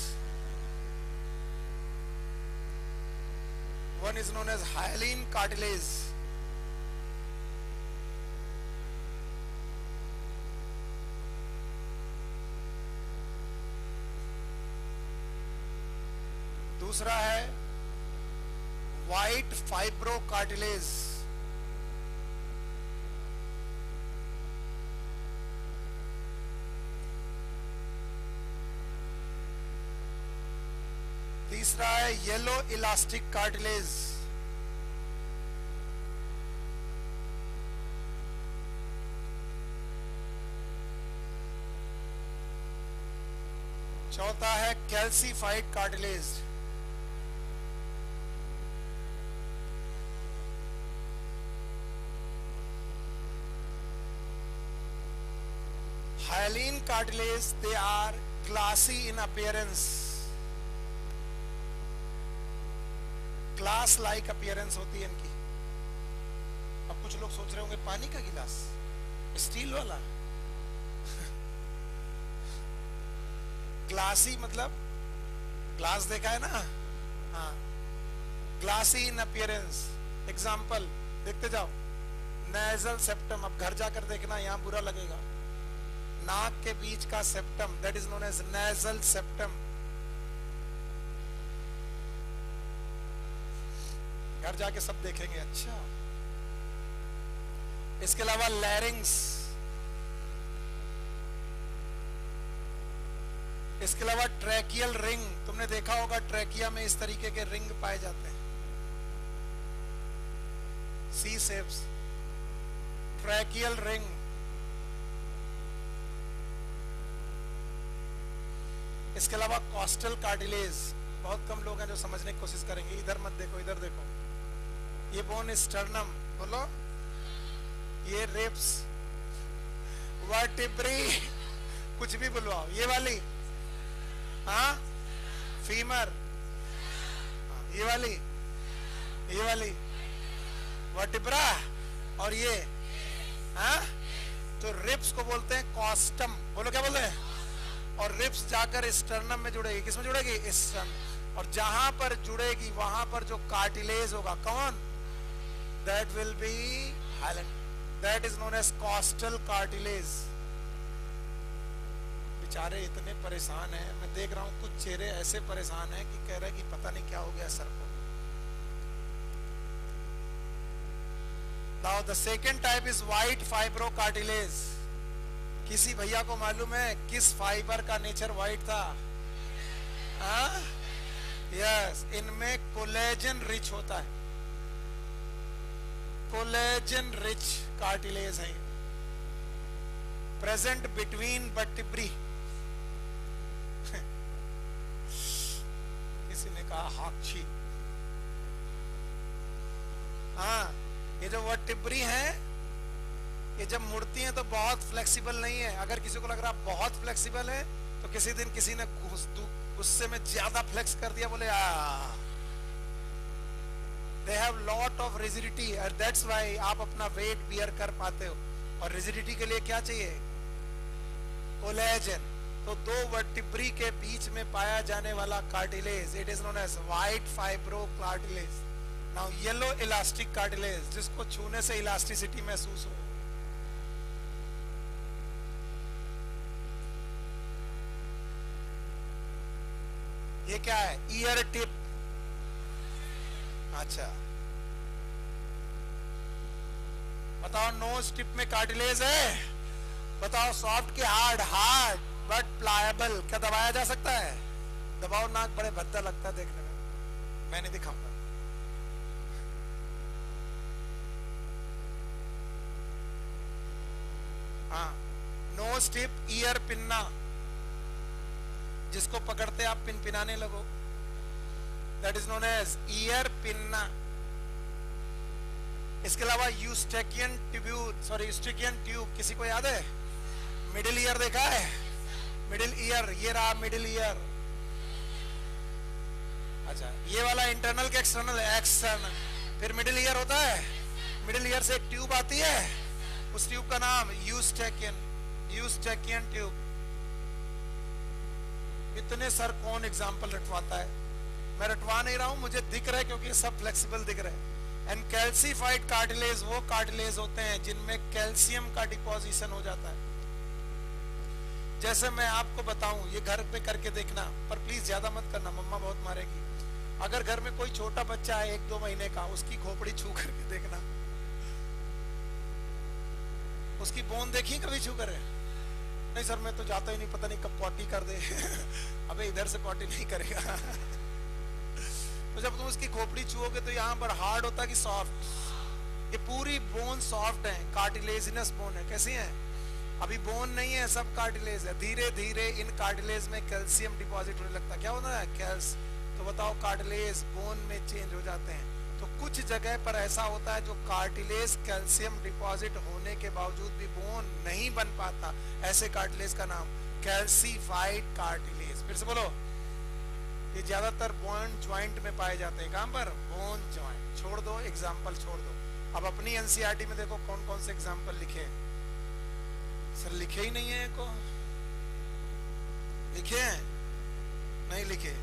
One is known as hyaline cartilage. दूसरा है white fibro cartilage. तीसरा है येलो इलास्टिक कार्टिलेज। चौथा है calcified cartilage. hyaline cartilage, they are glassy in appearance. Glass like appearance होती है इनकी। अब कुछ लोग सोच रहे होंगे पानी का गिलास, स्टील वाला। ग्लासी मतलब ग्लास देखा है ना? हाँ, ग्लासी इन अपीयरेंस। एग्जाम्पल देखते जाओ। नेजल सेप्टम, अब घर जाकर देखना, यहां बुरा लगेगा। नाक के बीच का septum, that is known as nasal septum. घर जाके सब देखेंगे। अच्छा, इसके अलावा लैरिंग्स, इसके अलावा ट्रैकियल रिंग। तुमने देखा होगा ट्रैकिया में इस तरीके के रिंग पाए जाते हैं, सी शेप्स, ट्रैकियल रिंग। इसके अलावा कॉस्टल कार्टिलेज, बहुत कम लोग हैं जो समझने की कोशिश करेंगे। इधर मत देखो, इधर देखो। ये बोन स्टर्नम, बोलो। ये रिब्स, वर्टिब्री, कुछ भी बुलवाओ। ये वाली, हाँ, फीमर, ये वाली वर्टिब्रा, और ये, हाँ, तो रिब्स को बोलते हैं कॉस्टम। बोलो क्या बोलते हैं? और रिब्स जाकर स्टर्नम में जुड़ेगी। किसमें जुड़ेगी? स्टर्नम। और जहां पर जुड़ेगी वहां पर जो कार्टिलेज होगा, कौन? that will be hyaline. That is known as costal cartilage. बेचारे इतने परेशान हैं, मैं देख रहा हूँ कुछ चेहरे ऐसे परेशान हैं कि कह रहे हैं कि पता नहीं क्या हो गया सर को. Now the second type is white fibrocartilage. किसी भैया को मालूम है किस फाइबर का नेचर व्हाइट था? हाँ? यस, इनमें कोलेजन रिच होता है. कोलेजन रिच कार्टिलेज है, प्रेजेंट बिटवीन वर्टिब्री. किसी ने कहा हाक्षी. हाँ, ये जो वर्टिब्री है ये जब मुड़ती हैं तो बहुत फ्लेक्सिबल नहीं है. अगर किसी को लग रहा बहुत फ्लेक्सिबल है तो किसी दिन किसी ने गुस्से में ज्यादा फ्लेक्स कर दिया, बोले they have lot of rigidity and that's why आप अपना वेट बियर कर पाते हो. और रिजिडिटी के लिए क्या चाहिए? कोलेजन. तो दो वर्टिब्री के बीच में पाया जाने वाला cartilage, it is known as white fibro cartilage. Now yellow elastic cartilage, जिसको छूने से इलास्टिसिटी महसूस हो. ये क्या है? Ear tip. अच्छा बताओ, नोज टिप में कार्टिलेज है? बताओ, सॉफ्ट के हार्ड? Hard but pliable. क्या दबाया जा सकता है? दबाओ, नाक बड़े भद्दा लगता है देखने में. मैं नहीं दिखाऊंगा. हाँ, नोज टिप, ईयर पिन्ना, जिसको पकड़ते आप पिनपिनाने लगो, that is known as ear pinna. इसके अलावा यूस्टेकियन ट्यूब, किसी को याद है? मिडिल ईयर देखा है? मिडिल ईयर, ये रहा मिडिल ईयर. अच्छा, ये वाला इंटरनल के एक्सटर्नल है? एक्सटर्नल. फिर मिडिल ईयर होता है. मिडिल ईयर से एक ट्यूब आती है, उस ट्यूब का नाम यूस्टेकियन ट्यूब. इतने सर कौन एग्जाम्पल रटवाता है? मैं रटवा नहीं रहा हूं, मुझे दिख रहा है क्योंकि सब फ्लेक्सिबल दिख रहा है. एंड कैल्सीफाइड कार्टिलेज वो कार्टिलेज होते हैं जिनमें कैल्शियम का डिपोजिशन हो जाता है. जैसे मैं आपको बताऊं, ये घर पे करके देखना, पर प्लीज ज्यादा मत करना, मम्मा बहुत मारेगी. अगर घर में कोई छोटा बच्चा है 1-2 महीने का, उसकी खोपड़ी छू करके देखना. उसकी बोन देखी कभी छू कर? नहीं सर मैं तो जाता ही नहीं, पता नहीं कब पॉटी कर दे. अबे इधर से पॉटी नहीं करेगा. तो जब तुम उसकी खोपड़ी छुओगे तो यहाँ पर हार्ड होता है कि सॉफ्ट? ये पूरी बोन सॉफ्ट है, कार्टिलेजिनस बोन है. कैसी है? अभी बोन नहीं है, सब कार्टिलेज है. धीरे धीरे इन कार्टिलेज में कैल्शियम डिपॉजिट होने लगता है. क्या होता है? कैल्स. तो बताओ, कार्टिलेज बोन में चेंज हो जाते हैं. तो कुछ जगह पर ऐसा होता है जो कार्टिलेज कैल्शियम डिपॉजिट होने के बावजूद भी बोन नहीं बन पाता. ऐसे कार्टिलेज का नाम कैल्सीफाइड कार्टिलेज. फिर से बोलो. ये ज्यादातर बोन ज्वाइंट में पाए जाते हैं. कहां पर? Bone joint. छोड़ दो एग्जाम्पल, छोड़ दो. अब अपनी एनसीईआरटी में देखो कौन कौन से एग्जाम्पल लिखे हैं. सर लिखे ही नहीं है को? लिखे हैं? नहीं लिखे?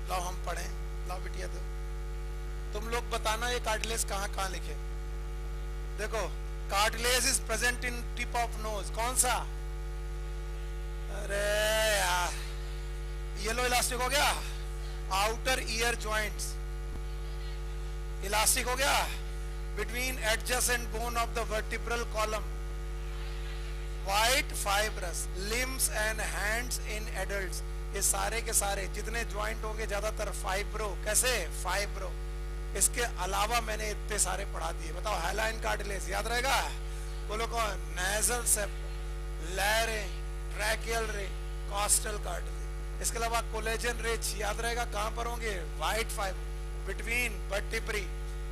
लाओ हम पढ़ें. लाओ बिटिया दो. तुम लोग बताना ये कार्टिलेज कहाँ कहाँ लिखे. देखो, cartilage is present in tip of nose. कौन सा? अरे यार, येलो इलास्टिक हो गया. आउटर ईयर जॉइंट्स इलास्टिक हो गया. Between adjacent bone of the vertebral column, white fibrous. Limbs and hands in adults. ये सारे के सारे जितने ज्वाइंट होंगे ज्यादातर फाइब्रो. कैसे? फाइब्रो. इसके अलावा मैंने इतने सारे पढ़ा दिए. बताओ, हाइलाइन कार्टिलेज याद रहेगा? बोलो कौन? नेजल सेप्टम, लैरिंग, ट्रैकियल रे, कॉस्टल कार्टिलेज. इसके अलावा कोलेजन रिच याद रहेगा? कहां पर होंगे? White fibre between vertebrae.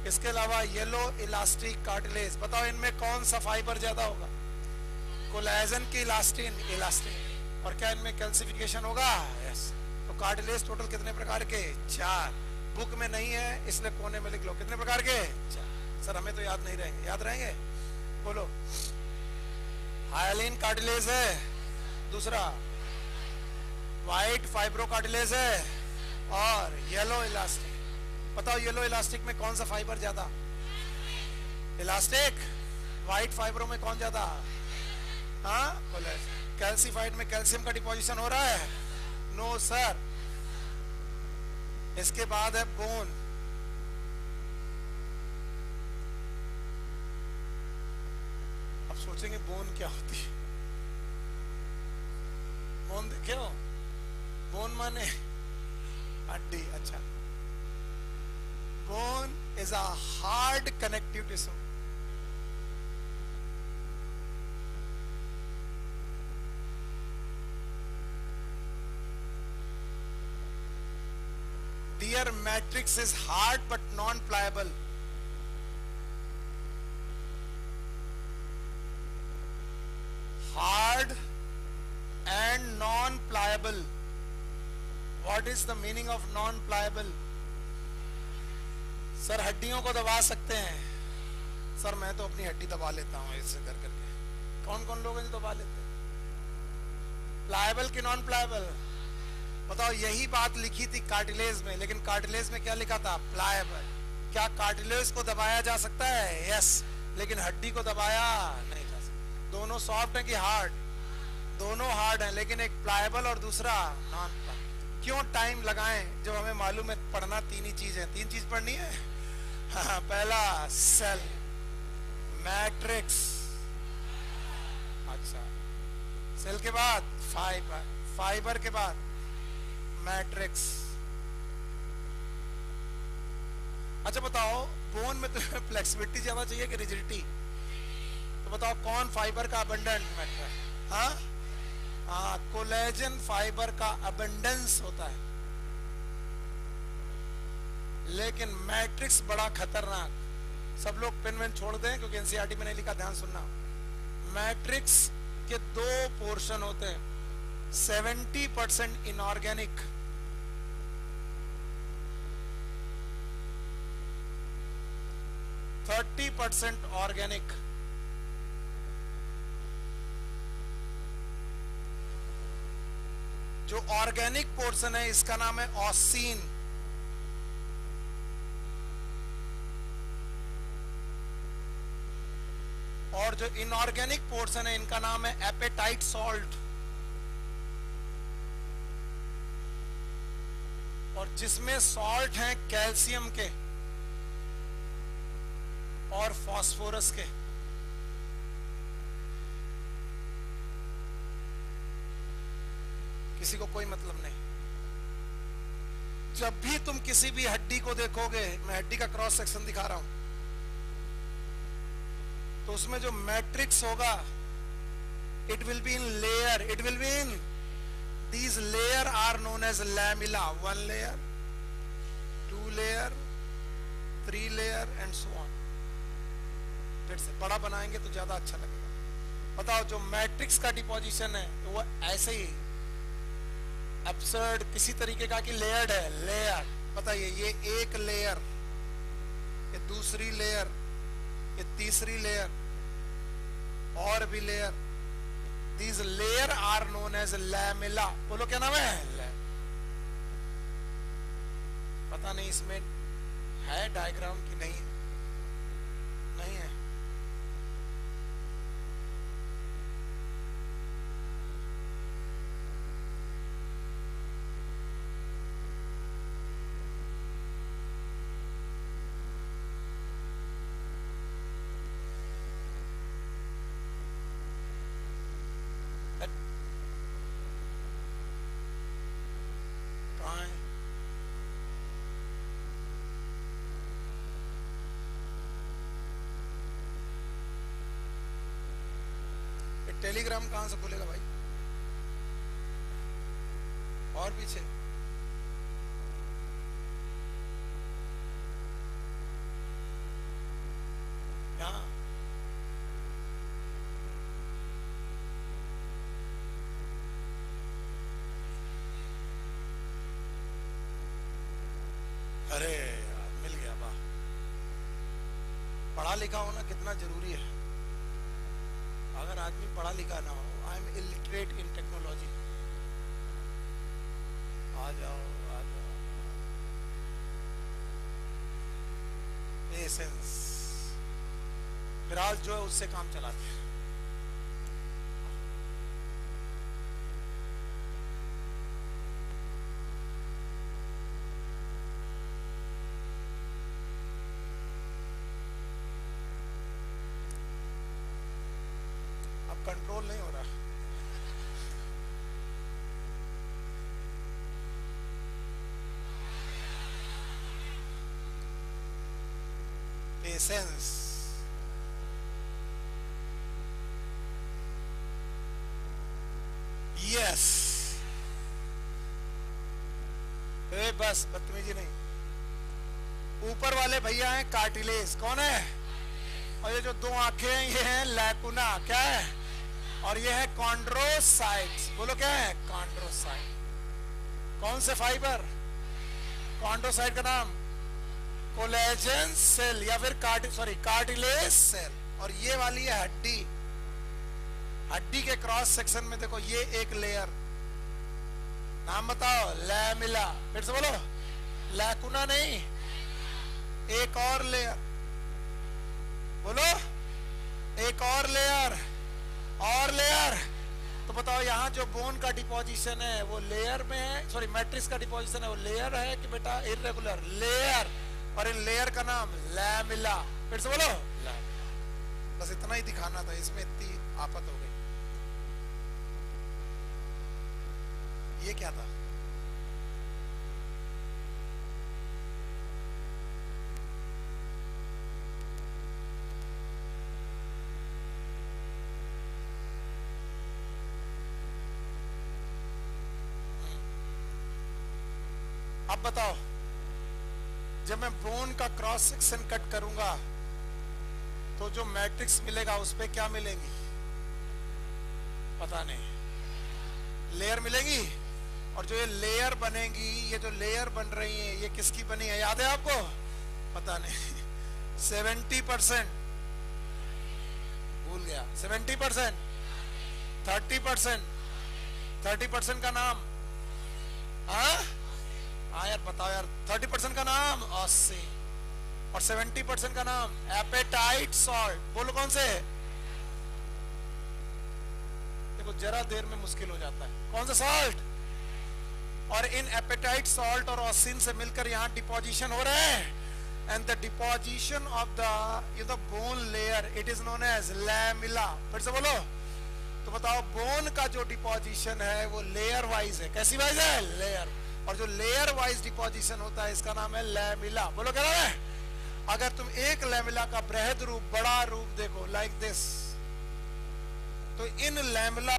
इसके अलावा येलो इलास्टिक कार्टिलेज. बताओ, इनमें कौन सा फाइबर ज्यादा होगा? कोलेजन की इलास्टिन. और क्या इनमें कैल्सिफिकेशन होगा? यस. तो कार्टिलेज टोटल कितने प्रकार के? 4. बुक में नहीं है इसलिए कोने में लिख लो. कितने प्रकार के? 4. सर हमें तो याद नहीं रहेंगे. याद रहेंगे? बोलो. हाइलाइन कार्टिलेज है. दूसरा व्हाइट फाइब्रो कार्टिलेज है. और येलो इलास्टिक. बताओ येलो इलास्टिक में कौन सा फाइबर ज्यादा? इलास्टिक। व्हाइट फाइबरों में कौन ज्यादा? हाँ, कोलेजन। कैल्सीफाइड में कैल्शियम का डिपोजिशन हो रहा है? No sir. इसके बाद है बोन। अब सोचेंगे बोन क्या होती है? बोन देखे हो? बोन माने हड्डी। अच्छा, bone is a hard connective tissue. Their matrix is hard but non-pliable. Hard and non-pliable. What is the meaning of non-pliable? Sir हड्डियों को दबा सकते हैं। सर मैं तो अपनी हड्डी दबा लेता हूँ ऐसे कर करके। कौन कौन लोग हैं जो दबा लेते हैं? प्लायबल कि नॉन प्लायबल? बताओ। यही बात लिखी थी कार्टिलेज में, लेकिन कार्टिलेज में क्या लिखा था? प्लायबल। क्या कार्टिलेज को दबाया जा सकता है? यस। लेकिन हड्डी को दबाया नहीं जा सकता। दोनों सॉफ्ट है कि हार्ड? दोनों हार्ड हैं, लेकिन एक प्लायबल और दूसरा नॉन प्लायबल। क्यों टाइम लगाएं जब हमें मालूम है पढ़ना तीन ही चीज है। तीन चीज पढ़नी है। हाँ, पहला सेल, मैट्रिक्स, अच्छा, सेल के बाद फाइबर, फाइबर के बाद मैट्रिक्स। अच्छा बताओ, बोन में तुम्हें फ्लेक्सिबिलिटी ज्यादा चाहिए कि रिजिडिटी? तो बताओ कौन फाइबर का अबंडेंट मैटर? हाँ हाँ, कोलेजन फाइबर का अबंडेंस होता है। लेकिन मैट्रिक्स बड़ा खतरनाक। सब लोग पेन वेन छोड़ दें क्योंकि एनसीईआरटी में नहीं लिखा, ध्यान सुनना। मैट्रिक्स के दो पोर्शन होते हैं, 70% इनऑर्गेनिक, 30% ऑर्गेनिक। जो ऑर्गेनिक पोर्शन है इसका नाम है ऑसीन, और जो इनऑर्गेनिक पोर्शन है इनका नाम है एपेटाइट सॉल्ट। और जिसमें सॉल्ट हैं कैल्शियम के और फास्फोरस के। किसी को कोई मतलब नहीं। जब भी तुम किसी भी हड्डी को देखोगे, मैं हड्डी का क्रॉस सेक्शन दिखा रहा हूं, तो उसमें जो मैट्रिक्स होगा, it will be in layer, it will be in these layer are known as lamella. 1 layer, 2 layer, 3 layer and so on. फिर से बड़ा बनाएंगे तो ज्यादा अच्छा लगेगा। बताओ, जो मैट्रिक्स का डिपोजिशन है तो वो ऐसे ही एब्सर्ड किसी तरीके का कि लेयर्ड है। लेयर, बताइए, ये एक लेयर, ये दूसरी लेयर, ये तीसरी लेयर, और भी layer. These layer are known as lamella. बोलो क्या नाम है? पता नहीं इसमें है डायग्राम कि नहीं? नहीं है। टेलीग्राम कहां से खुलेगा भाई? और पीछे यहाँ अरे यार, मिल गया। वाह, पढ़ा लिखा होना कितना जरूरी है। अगर आदमी पढ़ा लिखा ना हो, I am illiterate in technology. आ जाओ आ जाओ। एसेंस। फिलहाल जो है उससे काम चलाते हैं। अब कंट्रोल नहीं हो रहा। एसेंस। यस। बस बदतमीजी नहीं। ऊपर वाले भैया हैं कार्टिलेज, कौन है? और ये जो दो आंखें हैं ये हैं लैकुना, क्या है? और ये है कॉन्ड्रोसाइट्स। बोलो क्या है? कॉन्ड्रोसाइट। कौन से फाइबर? कॉन्ड्रोसाइट का नाम कोलेजन सेल या फिर कार्टिलेज सेल। और ये वाली है हड्डी। हड्डी के क्रॉस सेक्शन में देखो ये एक लेयर, नाम बताओ, लैमिला। फिर से बोलो, लैकुना नहीं, एक और लेयर। बोलो, एक और लेयर, और लेयर। तो बताओ यहाँ जो बोन का डिपोजिशन है वो लेयर में है, सॉरी मैट्रिक्स का डिपोजिशन है वो लेयर है कि बेटा इर्रेगुलर? लेयर। और इन लेयर का नाम लैमिला। फिर से बोलो, बस इतना ही दिखाना था, इसमें इतनी आफत हो गई। ये क्या था? अब बताओ, जब मैं बोन का क्रॉस सेक्शन कट करूंगा तो जो मैट्रिक्स मिलेगा उस पे क्या मिलेंगी? पता नहीं, लेयर मिलेगी। और जो ये लेयर बनेगी, ये जो लेयर बन रही है ये किसकी बनी है? याद है आपको? पता नहीं। 70% भूल गया। 70%, 30%, 30% का नाम? हाँ यार बताओ यार, 30% का नाम ऑस्सी और 70% का नाम एपेटाइट सॉल्ट। बोलो कौन से? देखो जरा देर में मुश्किल हो जाता है। कौन सा सॉल्ट? और इन एपेटाइट सॉल्ट और ऑसिन से मिलकर यहाँ डिपोजिशन हो रहा है। And the deposition of the bone layer it is known as lamella. फिर से बोलो। तो बताओ बोन का जो डिपोजिशन है वो लेयर वाइज है। कैसी वाइज है? लेयर। और जो लेयर वाइज डिपोजिशन होता है इसका नाम है लैमिला। बोलो क्या नाम है? अगर तुम एक लैमिला का बृहद रूप, बड़ा रूप देखो लाइक दिस, तो इन लैमिला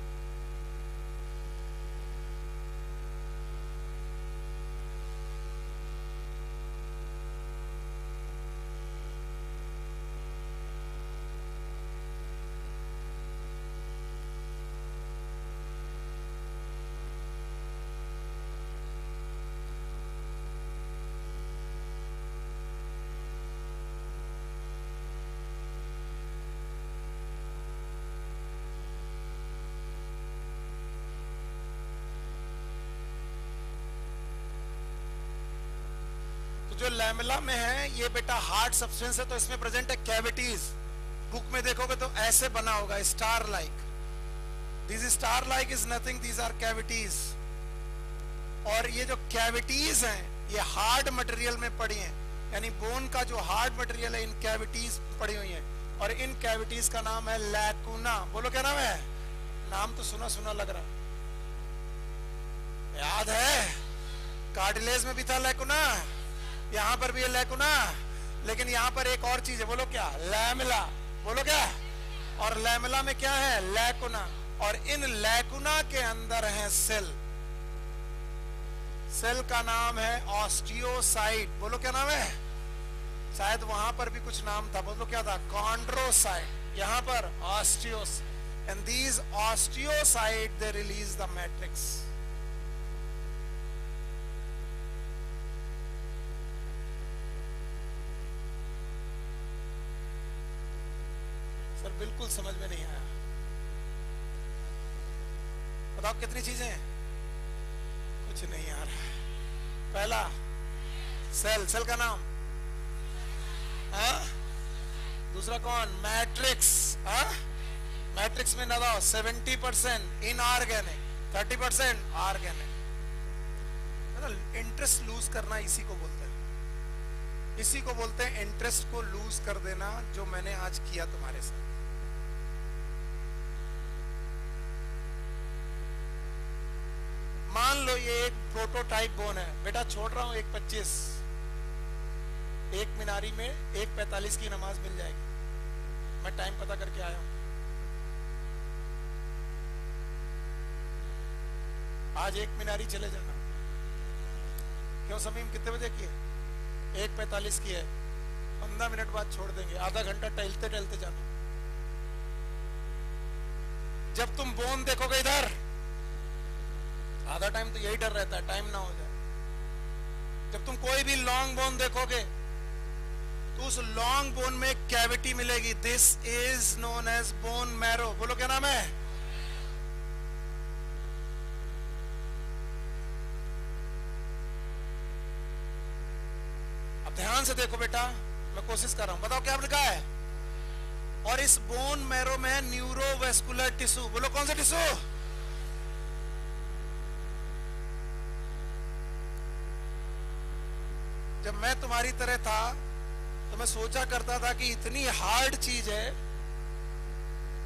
जो लैमेला में है ये बेटा हार्ड सब्सटेंस है, तो इसमें प्रेजेंट है कैविटीज। बुक में देखोगे तो ऐसे बना होगा star like. This star like is nothing, these are cavities. और ये जो कैविटीज हैं ये हार्ड मटेरियल में पड़ी हैं, यानी बोन का जो हार्ड मटेरियल है इन कैविटीज पड़ी हुई है। और इन कैविटीज का नाम है लैकुना। बोलो क्या नाम है? नाम तो सुना सुना लग रहा, याद है? कार्टिलेज में भी था लैकुना, यहां पर भी है लैकुना, लेकिन यहां पर एक और चीज है। बोलो क्या? लैमेला। बोलो क्या? और लैमेला में क्या है? लैकुना। और इन लैकुना के अंदर है सेल। सेल का नाम है ऑस्टियोसाइट। बोलो क्या नाम है? शायद वहां पर भी कुछ नाम था, बोलो क्या था? कॉन्ड्रोसाइट। यहां पर osteos. And these osteocyte they release the matrix. Sir बिल्कुल समझ में नहीं आया। बताओ कितनी चीजें? कुछ नहीं आ रहा। पहला सेल, सेल का नाम हाँ? दूसरा कौन? मैट्रिक्स। हाँ? मैट्रिक्स में ना 70% इनऑर्गेनिक, 30% ऑर्गेनिक। इंटरेस्ट लूज करना इसी को बोलते हैं, इसी को बोलते हैं इंटरेस्ट को लूज कर देना, जो मैंने आज किया तुम्हारे साथ। मान लो ये एक प्रोटोटाइप बोन है, बेटा छोड़ रहा हूं 1:25, 1 मीनारी में 1:45 की नमाज मिल जाएगी। मैं टाइम पता करके आया हूं। आज 1 मीनारी चले जाना। क्यों समीम, कितने बजे की है? 1:45 की है। 15 मिनट बाद छोड़ देंगे, आधा घंटा टहलते टहलते जाना। जब तुम बोन देखोगे इधर, आधा टाइम तो यही डर रहता है टाइम ना हो जाए। जब तुम कोई भी लॉन्ग बोन देखोगे तो उस लॉन्ग बोन में एक कैविटी मिलेगी। This is known as bone marrow. बोलो क्या नाम है? अब ध्यान से देखो बेटा, मैं कोशिश कर रहा हूं, बताओ क्या लिखा है। और इस बोन मैरो में न्यूरोवेस्कुलर टिश्यू। बोलो कौन सा टिश्यू? जब मैं तुम्हारी तरह था तो मैं सोचा करता था कि इतनी हार्ड चीज है,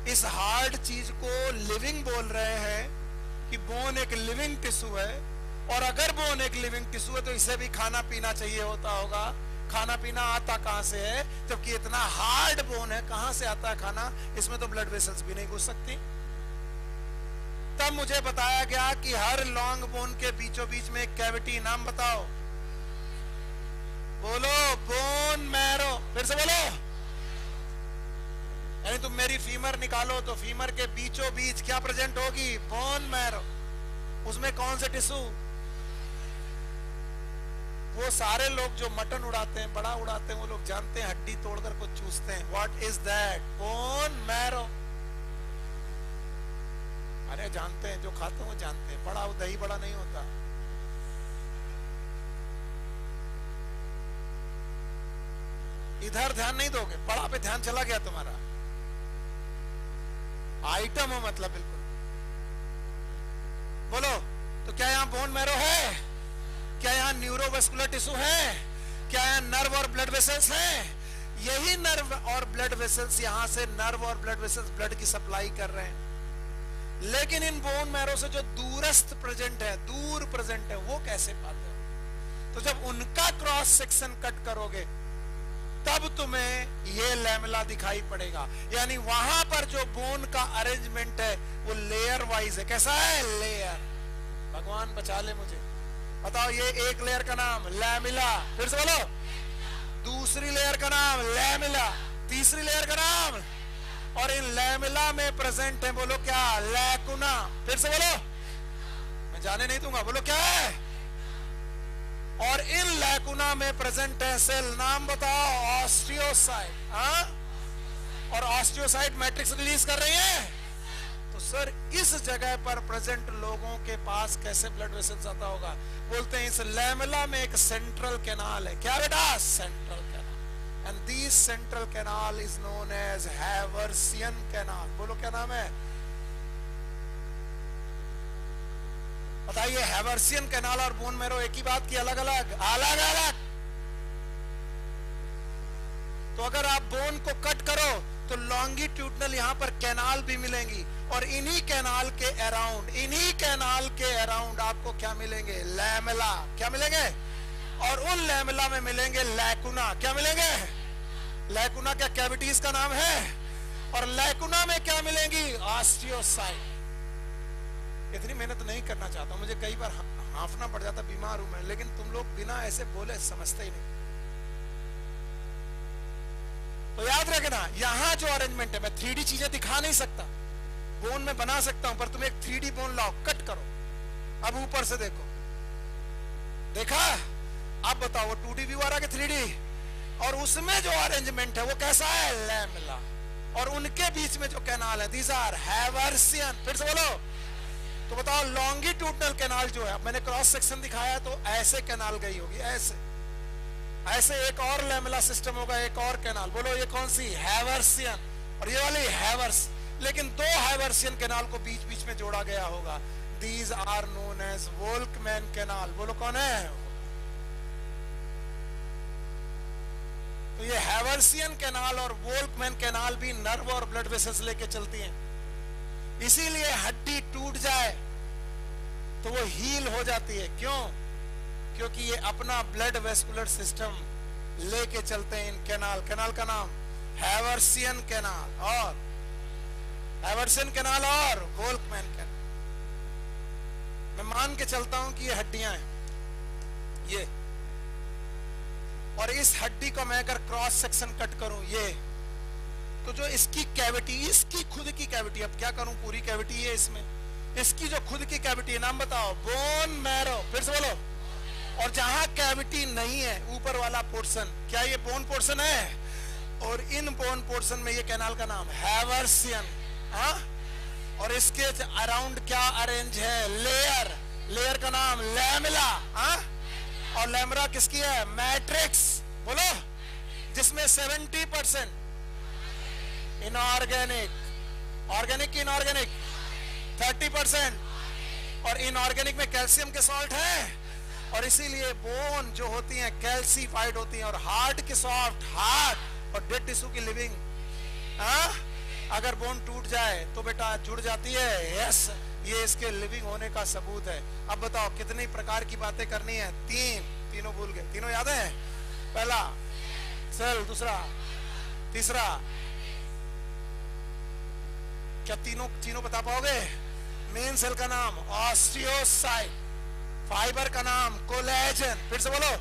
इस हार्ड चीज को लिविंग बोल रहे हैं कि बोन एक लिविंग टिश्यू है। और अगर बोन एक लिविंग टिश्यू है तो इसे भी खाना पीना चाहिए होता होगा। खाना पीना आता कहां से है, जबकि इतना हार्ड बोन है, कहां से आता है खाना? इसमें तो ब्लड वेसल्स भी नहीं घुस सकती। तब मुझे बताया गया कि हर लॉन्ग बोन के बीचों बीच में एक कैविटी, नाम बताओ। बोलो, बोन मैरो। फिर से बोलो। यानी तुम मेरी फीमर निकालो तो फीमर के बीचों बीच क्या प्रेजेंट होगी? Bone marrow. उसमें कौन से टिश्यू? वो सारे लोग जो मटन उड़ाते हैं, बड़ा उड़ाते हैं, वो लोग जानते हैं हड्डी तोड़कर कुछ चूसते हैं। What is that? Bone marrow. अरे जानते हैं, जो खाते हैं वो जानते हैं। बड़ा वो दही बड़ा नहीं होता। इधर ध्यान नहीं दोगे, बड़ा पे ध्यान चला गया तुम्हारा। आइटम हो मतलब बिल्कुल। बोलो, तो क्या यहां बोन मैरो है? क्या यहां न्यूरोवेस्कुलर टिश्यू है? क्या यहां नर्व और ब्लड वेसल्स हैं? यही नर्व और ब्लड वेसल्स, यहां से नर्व और ब्लड वेसल्स ब्लड की सप्लाई कर रहे हैं। लेकिन इन बोन मैरो से जो दूरस्थ प्रेजेंट है, दूर प्रेजेंट है, वो कैसे पाते हो? तो जब उनका क्रॉस सेक्शन कट करोगे तब तुम्हें ये लैमेला दिखाई पड़ेगा। यानी वहां पर जो बोन का अरेंजमेंट है वो लेयर वाइज है। कैसा है? लेयर। भगवान बचा ले मुझे। बताओ, ये एक लेयर का नाम लैमिला। फिर से बोलो। दूसरी लेयर का नाम लैमिला। तीसरी लेयर का नाम। और इन लैमिला में प्रेजेंट है, बोलो क्या? लैकुना। फिर से बोलो, मैं जाने नहीं दूंगा। बोलो क्या है? और इन लैकुना में प्रेजेंट है सेल, नाम बताओ? ऑस्टियोसाइट। हाँ? और ऑस्टियोसाइट मैट्रिक्स रिलीज कर रही है। तो सर, इस जगह पर प्रेजेंट लोगों के पास कैसे ब्लड वेसल्स आता होगा? बोलते हैं इस लैमेला में एक सेंट्रल कैनाल है। क्या बेटा? Central canal. And this central canal is known as Haversian canal. बोलो क्या नाम है? बताइए, हैवर्सियन कैनाल और बोन मैरो एक ही बात की अलग अलग? अलग अलग। तो अगर आप बोन को कट करो तो लॉन्गिट्यूडनल यहां पर कैनाल भी मिलेंगी, और इन्हीं कैनाल के अराउंड, इन्हीं कैनाल के अराउंड आपको क्या मिलेंगे? लैमेला। क्या मिलेंगे? और उन लैमेला में मिलेंगे लैकुना। क्या मिलेंगे? लैकुना क्या कैविटीज का नाम है? और लैकुना में क्या मिलेंगी? ऑस्टियोसाइट। इतनी मेहनत नहीं करना चाहता, मुझे कई बार हांफना पड़ जाता, बीमार हूं मैं, लेकिन तुम लोग बिना ऐसे बोले समझते ही नहीं। तो याद रखना, यहां जो अरेंजमेंट है, मैं 3D चीजें दिखा नहीं सकता, बोन में बना सकता हूं, पर तुम एक 3D बोन लाओ, कट करो। अब ऊपर से देखो, देखा? अब बताओ, वो 2D व्यू आ रहा है कि 3D? और उसमें जो अरेंजमेंट है वो कैसा है? लैमेला। और उनके बीच में जो कैनाल है, दीज आर हैवर्सियन। फिर से बोलो। तो बताओ, लॉन्गिट्यूडनल कैनाल जो है, मैंने क्रॉस सेक्शन दिखाया तो ऐसे कैनाल गई होगी, ऐसे। ऐसे एक और लैमेला सिस्टम होगा, एक और कैनाल, बोलो ये कौन सी, हैवर्सियन, और ये वाली हैवर्स, लेकिन दो हैवर्सियन कैनाल को बीच बीच में जोड़ा गया होगा। These are known as Volkmann canal. बोलो कौन है? तो ये हैवर्सियन कैनाल और वोल्कमैन कैनाल भी नर्व और ब्लड वेसल्स लेके चलती हैं। इसीलिए हड्डी टूट जाए तो वो हील हो जाती है। क्यों? क्योंकि ये अपना ब्लड वेस्कुलर सिस्टम लेके चलते हैं इन कैनाल। कैनाल का नाम हैवर्सियन कैनाल, और हैवर्सियन कैनाल और वोल्कमैन कैनाल। मैं मान के चलता हूं कि ये हड्डियां हैं, ये, और इस हड्डी को मैं अगर क्रॉस सेक्शन कट करूं, ये, तो जो इसकी कैविटी, इसकी खुद की कैविटी, अब क्या करूं, पूरी कैविटी है इसमें, इसकी जो खुद की कैविटी है, नाम बताओ, बोन मैरो। फिर से बोलो। और जहां कैविटी नहीं है, ऊपर वाला पोर्शन, क्या ये बोन पोर्शन है? और इन बोन पोर्शन में ये कैनाल का नाम हैवर्सियन। हाँ, और इसके अराउंड क्या अरेंज है? लेयर। लेयर का नाम लैमेला। हाँ, और लैमेला किसकी है? मैट्रिक्स। बोलो, जिसमें 70% इनऑर्गेनिक, ऑर्गेनिक की इनऑर्गेनिक 30%, और इनऑर्गेनिक में कैल्शियम के सॉल्ट है, और इसीलिए बोन जो होती हैं कैल्सीफाइड होती हैं, और हार्ट की सॉफ्ट, हार्ट, और डेड टिश्यू की लिविंग। हाँ, अगर बोन टूट जाए तो बेटा जुड़ जाती है। यस, ये इसके लिविंग होने का सबूत है। अब बताओ कितनी प्रकार की बातें करनी है? तीनों भूल गए? तीनों याद है? पहला सेल, दूसरा, तीसरा, क्या तीनों बता पाओगे? मेन सेल का नाम ऑस्टियोसाइट, फाइबर का नाम कोलेजन, फिर से बोलो,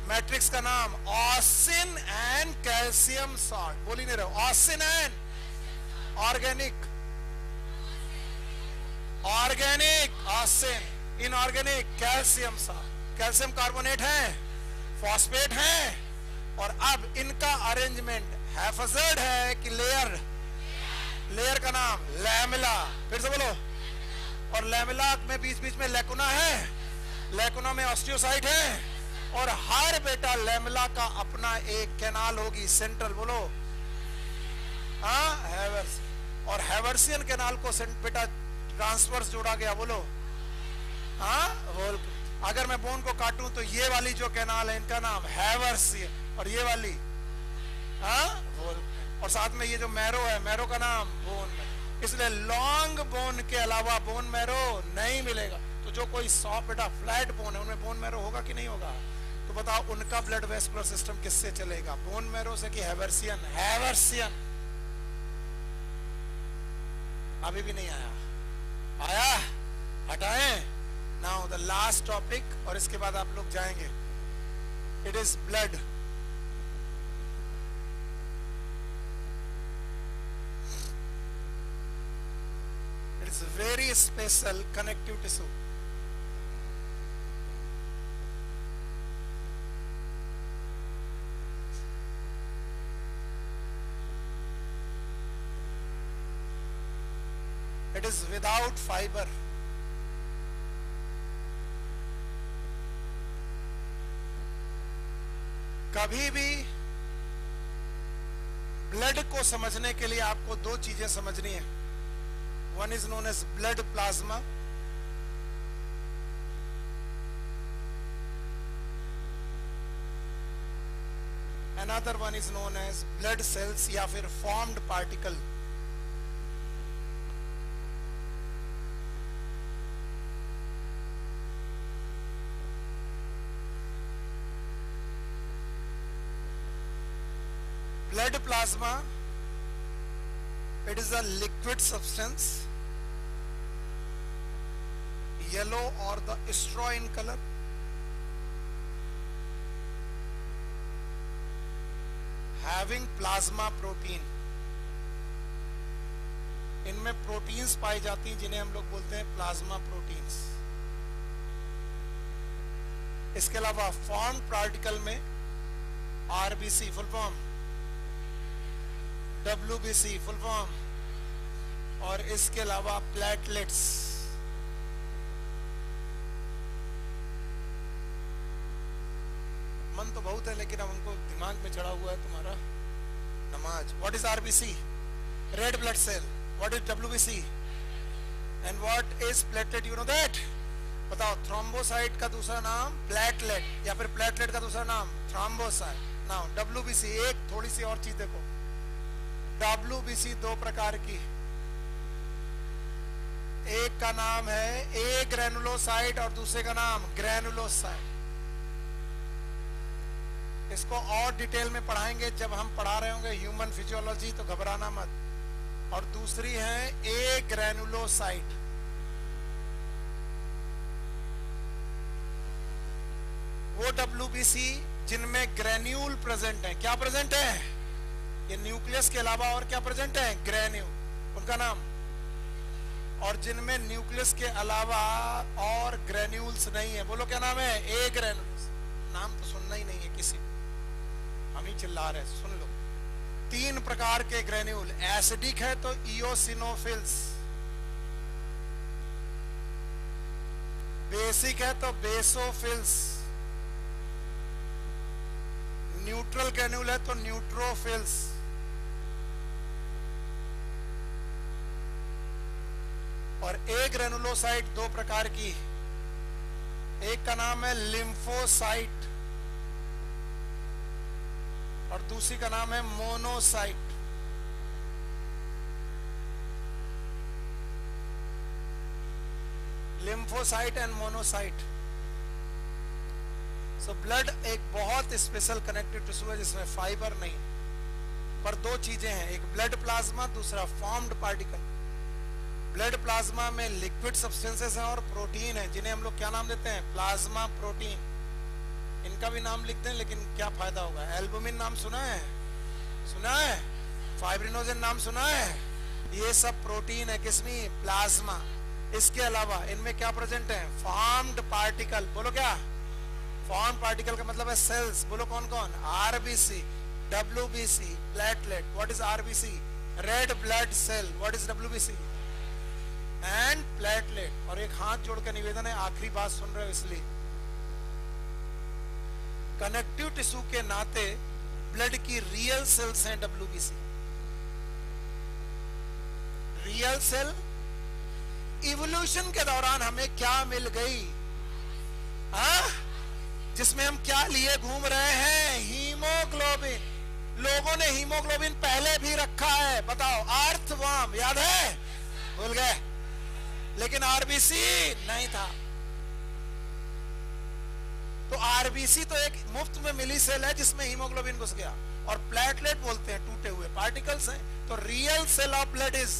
मैट्रिक्स का नाम ऑसिन एंड कैल्शियम सॉल्ट। बोल ही नहीं रहे, ऑसिन and organic, organic ऑसिन, inorganic calcium salt. Calcium carbonate है, फॉस्फेट है, और अब इनका अरेंजमेंट हैफाजर्ड है कि लेयर, लेयर का नाम लैमेला। फिर से बोलो, और लैमेला में बीच बीच में लेकुना है, लेकुना में ऑस्टियोसाइट है, और हर बेटा लैमेला का अपना एक कैनाल होगी सेंट्रल। बोलो, हाँ, हैवर्स, और हैवर्सियन कैनाल को बेटा ट्रांसवर्स जोड़ा गया। बोलो, हाँ, वोल्क। अगर मैं बोन को काटूं तो ये वाली जो कैनाल है इनका नाम हैवर्सियन, और ये वाली, हाँ, वोल्क, और साथ में ये जो मैरो है, मैरो का नाम बोन। इसलिए लॉन्ग बोन के अलावा बोन मैरो नहीं मिलेगा। तो जो कोई सॉफ्ट बेटा फ्लैट बोन है, उनमें बोन मैरो होगा कि नहीं होगा? तो बताओ उनका ब्लड वेस्कुलर सिस्टम किससे चलेगा? बोन मैरो से कि हैवर्सियन? हैवर्सियन। अभी भी नहीं आया? आया? हटाएं। नाउ द लास्ट टॉपिक, और इसके बाद आप लोग जाएंगे। It is blood. It's very special connective tissue. It is without fiber. कभी भी ब्लड को समझने के लिए आपको दो चीजें समझनी है। One is known as blood plasma, another one is known as blood cells या फिर formed particle। blood plasma, it is a liquid substance, yellow or the straw in color, having plasma protein। इनमें proteins पाई जाती हैं जिन्हें हम लोग बोलते हैं प्लाज्मा प्रोटीन्स। इसके अलावा फॉर्म पार्टिकल में RBC full form, WBC full form, और इसके अलावा प्लेटलेट्स। मन तो बहुत है लेकिन अब उनको दिमाग में चढ़ा हुआ है तुम्हारा नमाज। What is RBC? Red blood cell. What is WBC? And what is platelet? You know that? बताओ। थ्रोम्बोसाइट का दूसरा नाम प्लेटलेट, या फिर प्लेटलेट का दूसरा नाम थ्रोम्बोसाइट। नाउ डब्ल्यूबीसी, एक थोड़ी सी और चीज देखो, डब्ल्यूबीसी दो प्रकार की, एक का नाम है ए ग्रेनुलोसाइट और दूसरे का नाम ग्रेनुलोसाइट। इसको और डिटेल में पढ़ाएंगे जब हम पढ़ा रहे होंगे ह्यूमन फिजियोलॉजी, तो घबराना मत। और दूसरी है ए ग्रेनुलोसाइट। वो डब्ल्यूबीसी जिनमें ग्रेन्यूल प्रेजेंट है। क्या प्रेजेंट है? ये न्यूक्लियस के अलावा और क्या प्रेजेंट है? ग्रेन्यूल, उनका नाम। और जिनमें न्यूक्लियस के अलावा और ग्रेन्यूल्स नहीं है, बोलो क्या नाम है? ए ग्रेन्यूल्स। नाम तो सुनना ही नहीं है किसी, हम ही चिल्ला रहे, सुन लो। 3 प्रकार के ग्रेन्यूल। एसिडिक है तो इओसिनोफिल्स, बेसिक है तो बेसोफिल्स, न्यूट्रल ग्रेन्यूल है तो न्यूट्रोफिल्स। और ए ग्रेनुलोसाइट 2 प्रकार की, एक का नाम है लिम्फोसाइट और दूसरी का नाम है monocyte. Lymphocyte and monocyte. So blood एक बहुत स्पेशल कनेक्टिव टिश्यू है जिसमें फाइबर नहीं, पर 2 चीजें हैं, एक ब्लड प्लाज्मा, दूसरा फॉर्म्ड पार्टिकल। ब्लड प्लाज्मा में लिक्विड सब्सटेंसेस हैं और प्रोटीन है, जिन्हें हम लोग क्या नाम देते हैं? Plasma protein. इनका भी नाम लिखते हैं, लेकिन क्या फायदा होगा? एल्बुमिन नाम सुना है? सुना है? फाइब्रिनोजन नाम सुना है? ये सब प्रोटीन है, किसमें? प्लाज्मा। इसके अलावा इनमें क्या प्रेजेंट है? Formed particle. बोलो क्या? फॉर्म्ड पार्टिकल का मतलब है सेल्स। बोलो कौन कौन? RBC, WBC, platelet. What is RBC? Red blood cell. What is WBC? And platelet. और एक हाथ जोड़कर निवेदन है, आखिरी बात सुन रहे हो इसलिए, कनेक्टिव टिश्यू के नाते ब्लड की रियल सेल्स हैं डब्ल्यूबीसी। Real cell. इवोल्यूशन के दौरान हमें क्या मिल गई? जिसमें हम क्या लिए घूम रहे हैं? हीमोग्लोबिन। लोगों ने हीमोग्लोबिन पहले भी रखा है, बताओ। अर्थवर्म याद है? भूल गए? लेकिन आरबीसी नहीं था। तो आरबीसी तो एक मुफ्त में मिली सेल है जिसमें हीमोग्लोबिन घुस गया, और प्लेटलेट बोलते हैं टूटे हुए पार्टिकल्स हैं। तो real cell of blood is,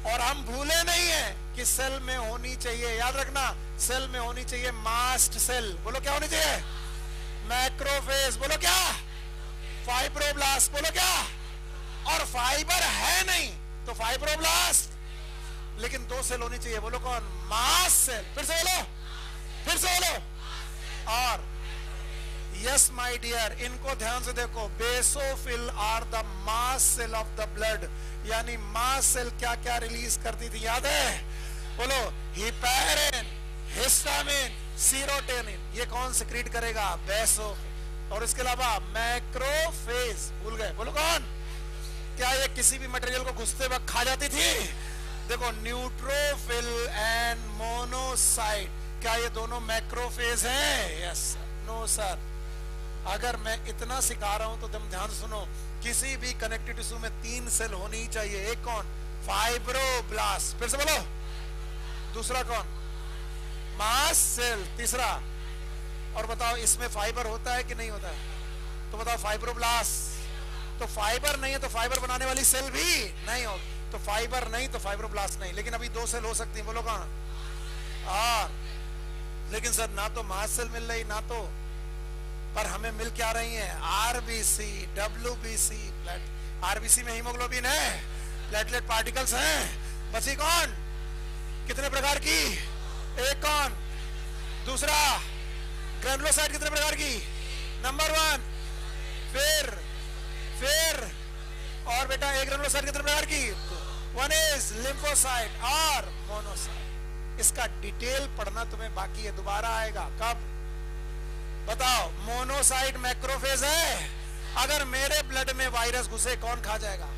और हम भूले नहीं है कि सेल में होनी चाहिए, याद रखना, सेल में होनी चाहिए मास्ट सेल। बोलो क्या होनी चाहिए? मैक्रोफेज। बोलो क्या? फाइब्रोब्लास्ट। बोलो क्या? और फाइबर है नहीं तो फाइब्रोब्लास्ट, लेकिन 2 सेल होनी चाहिए। बोलो कौन? Mast cell. फिर से बोलो, फिर से बोलो। और यस माय डियर, इनको ध्यान से देखो, basophil are the mast cell of the blood. यानी मास सेल क्या क्या रिलीज करती थी, याद है? बोलो, हिपैरिन, हिस्टामिन, सीरोटोनिन। ये कौन सिक्रीट करेगा? बेसोफिल। और इसके अलावा मैक्रोफेज, भूल गए? बोलो कौन? क्या ये किसी भी मटेरियल को घुसते वक्त खा जाती थी? देखो, न्यूट्रोफिल एंड मोनोसाइट, क्या ये दोनों मैक्रोफेज हैं? यस। No sir. अगर मैं इतना सिखा रहा हूं तो तुम ध्यान से सुनो, किसी भी कनेक्टिव टिश्यू में 3 सेल होनी ही चाहिए। एक कौन? फाइब्रोब्लास्ट। फिर से बोलो। दूसरा कौन? मास सेल। तीसरा? और बताओ, इसमें फाइबर होता है कि नहीं होता है? तो बताओ, फाइब्रोब्लास्ट। तो फाइबर नहीं है तो फाइबर बनाने वाली सेल भी नहीं हो, तो फाइबर नहीं तो फाइब्रोब्लास्ट नहीं। लेकिन अभी 2 सेल हो सकती है। बोलो कौन? लेकिन सर ना तो मास सेल मिल रही, ना तो, पर हमें मिल क्या रही है? RBC, WBC, plate. आरबीसी में हीमोग्लोबिन है, प्लेटलेट पार्टिकल्स हैं। बची कौन? कितने प्रकार की? एक कौन? दूसरा? ग्रेनुलोसाइट कितने प्रकार की? नंबर 1। फिर और बेटा, एक ग्रेनुलोसाइट कितने प्रकार की? 1 इज लिम्फोसाइट और मोनोसाइट। इसका डिटेल पढ़ना तुम्हें बाकी है, दोबारा आएगा। कब? बताओ, मोनोसाइट मैक्रोफेज है। अगर मेरे ब्लड में वायरस घुसे कौन खा जाएगा?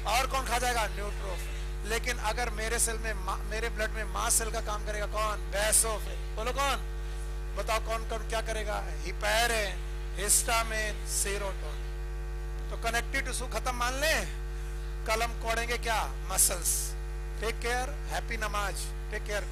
और कौन खा जाएगा? न्यूट्रोफिल। लेकिन अगर मेरे सेल में मेरे ब्लड में मास सेल का काम करेगा कौन? बेसोफिल। बोलो कौन? बताओ कौन कौन क्या करेगा? Heparin, histamine, serotonin. तो कनेक्टिव टिश्यू खत्म मान ले, कल हम कोड़ेंगे क्या? मसल्स। टेक केयर, हैप्पी नमाज, टेक केयर।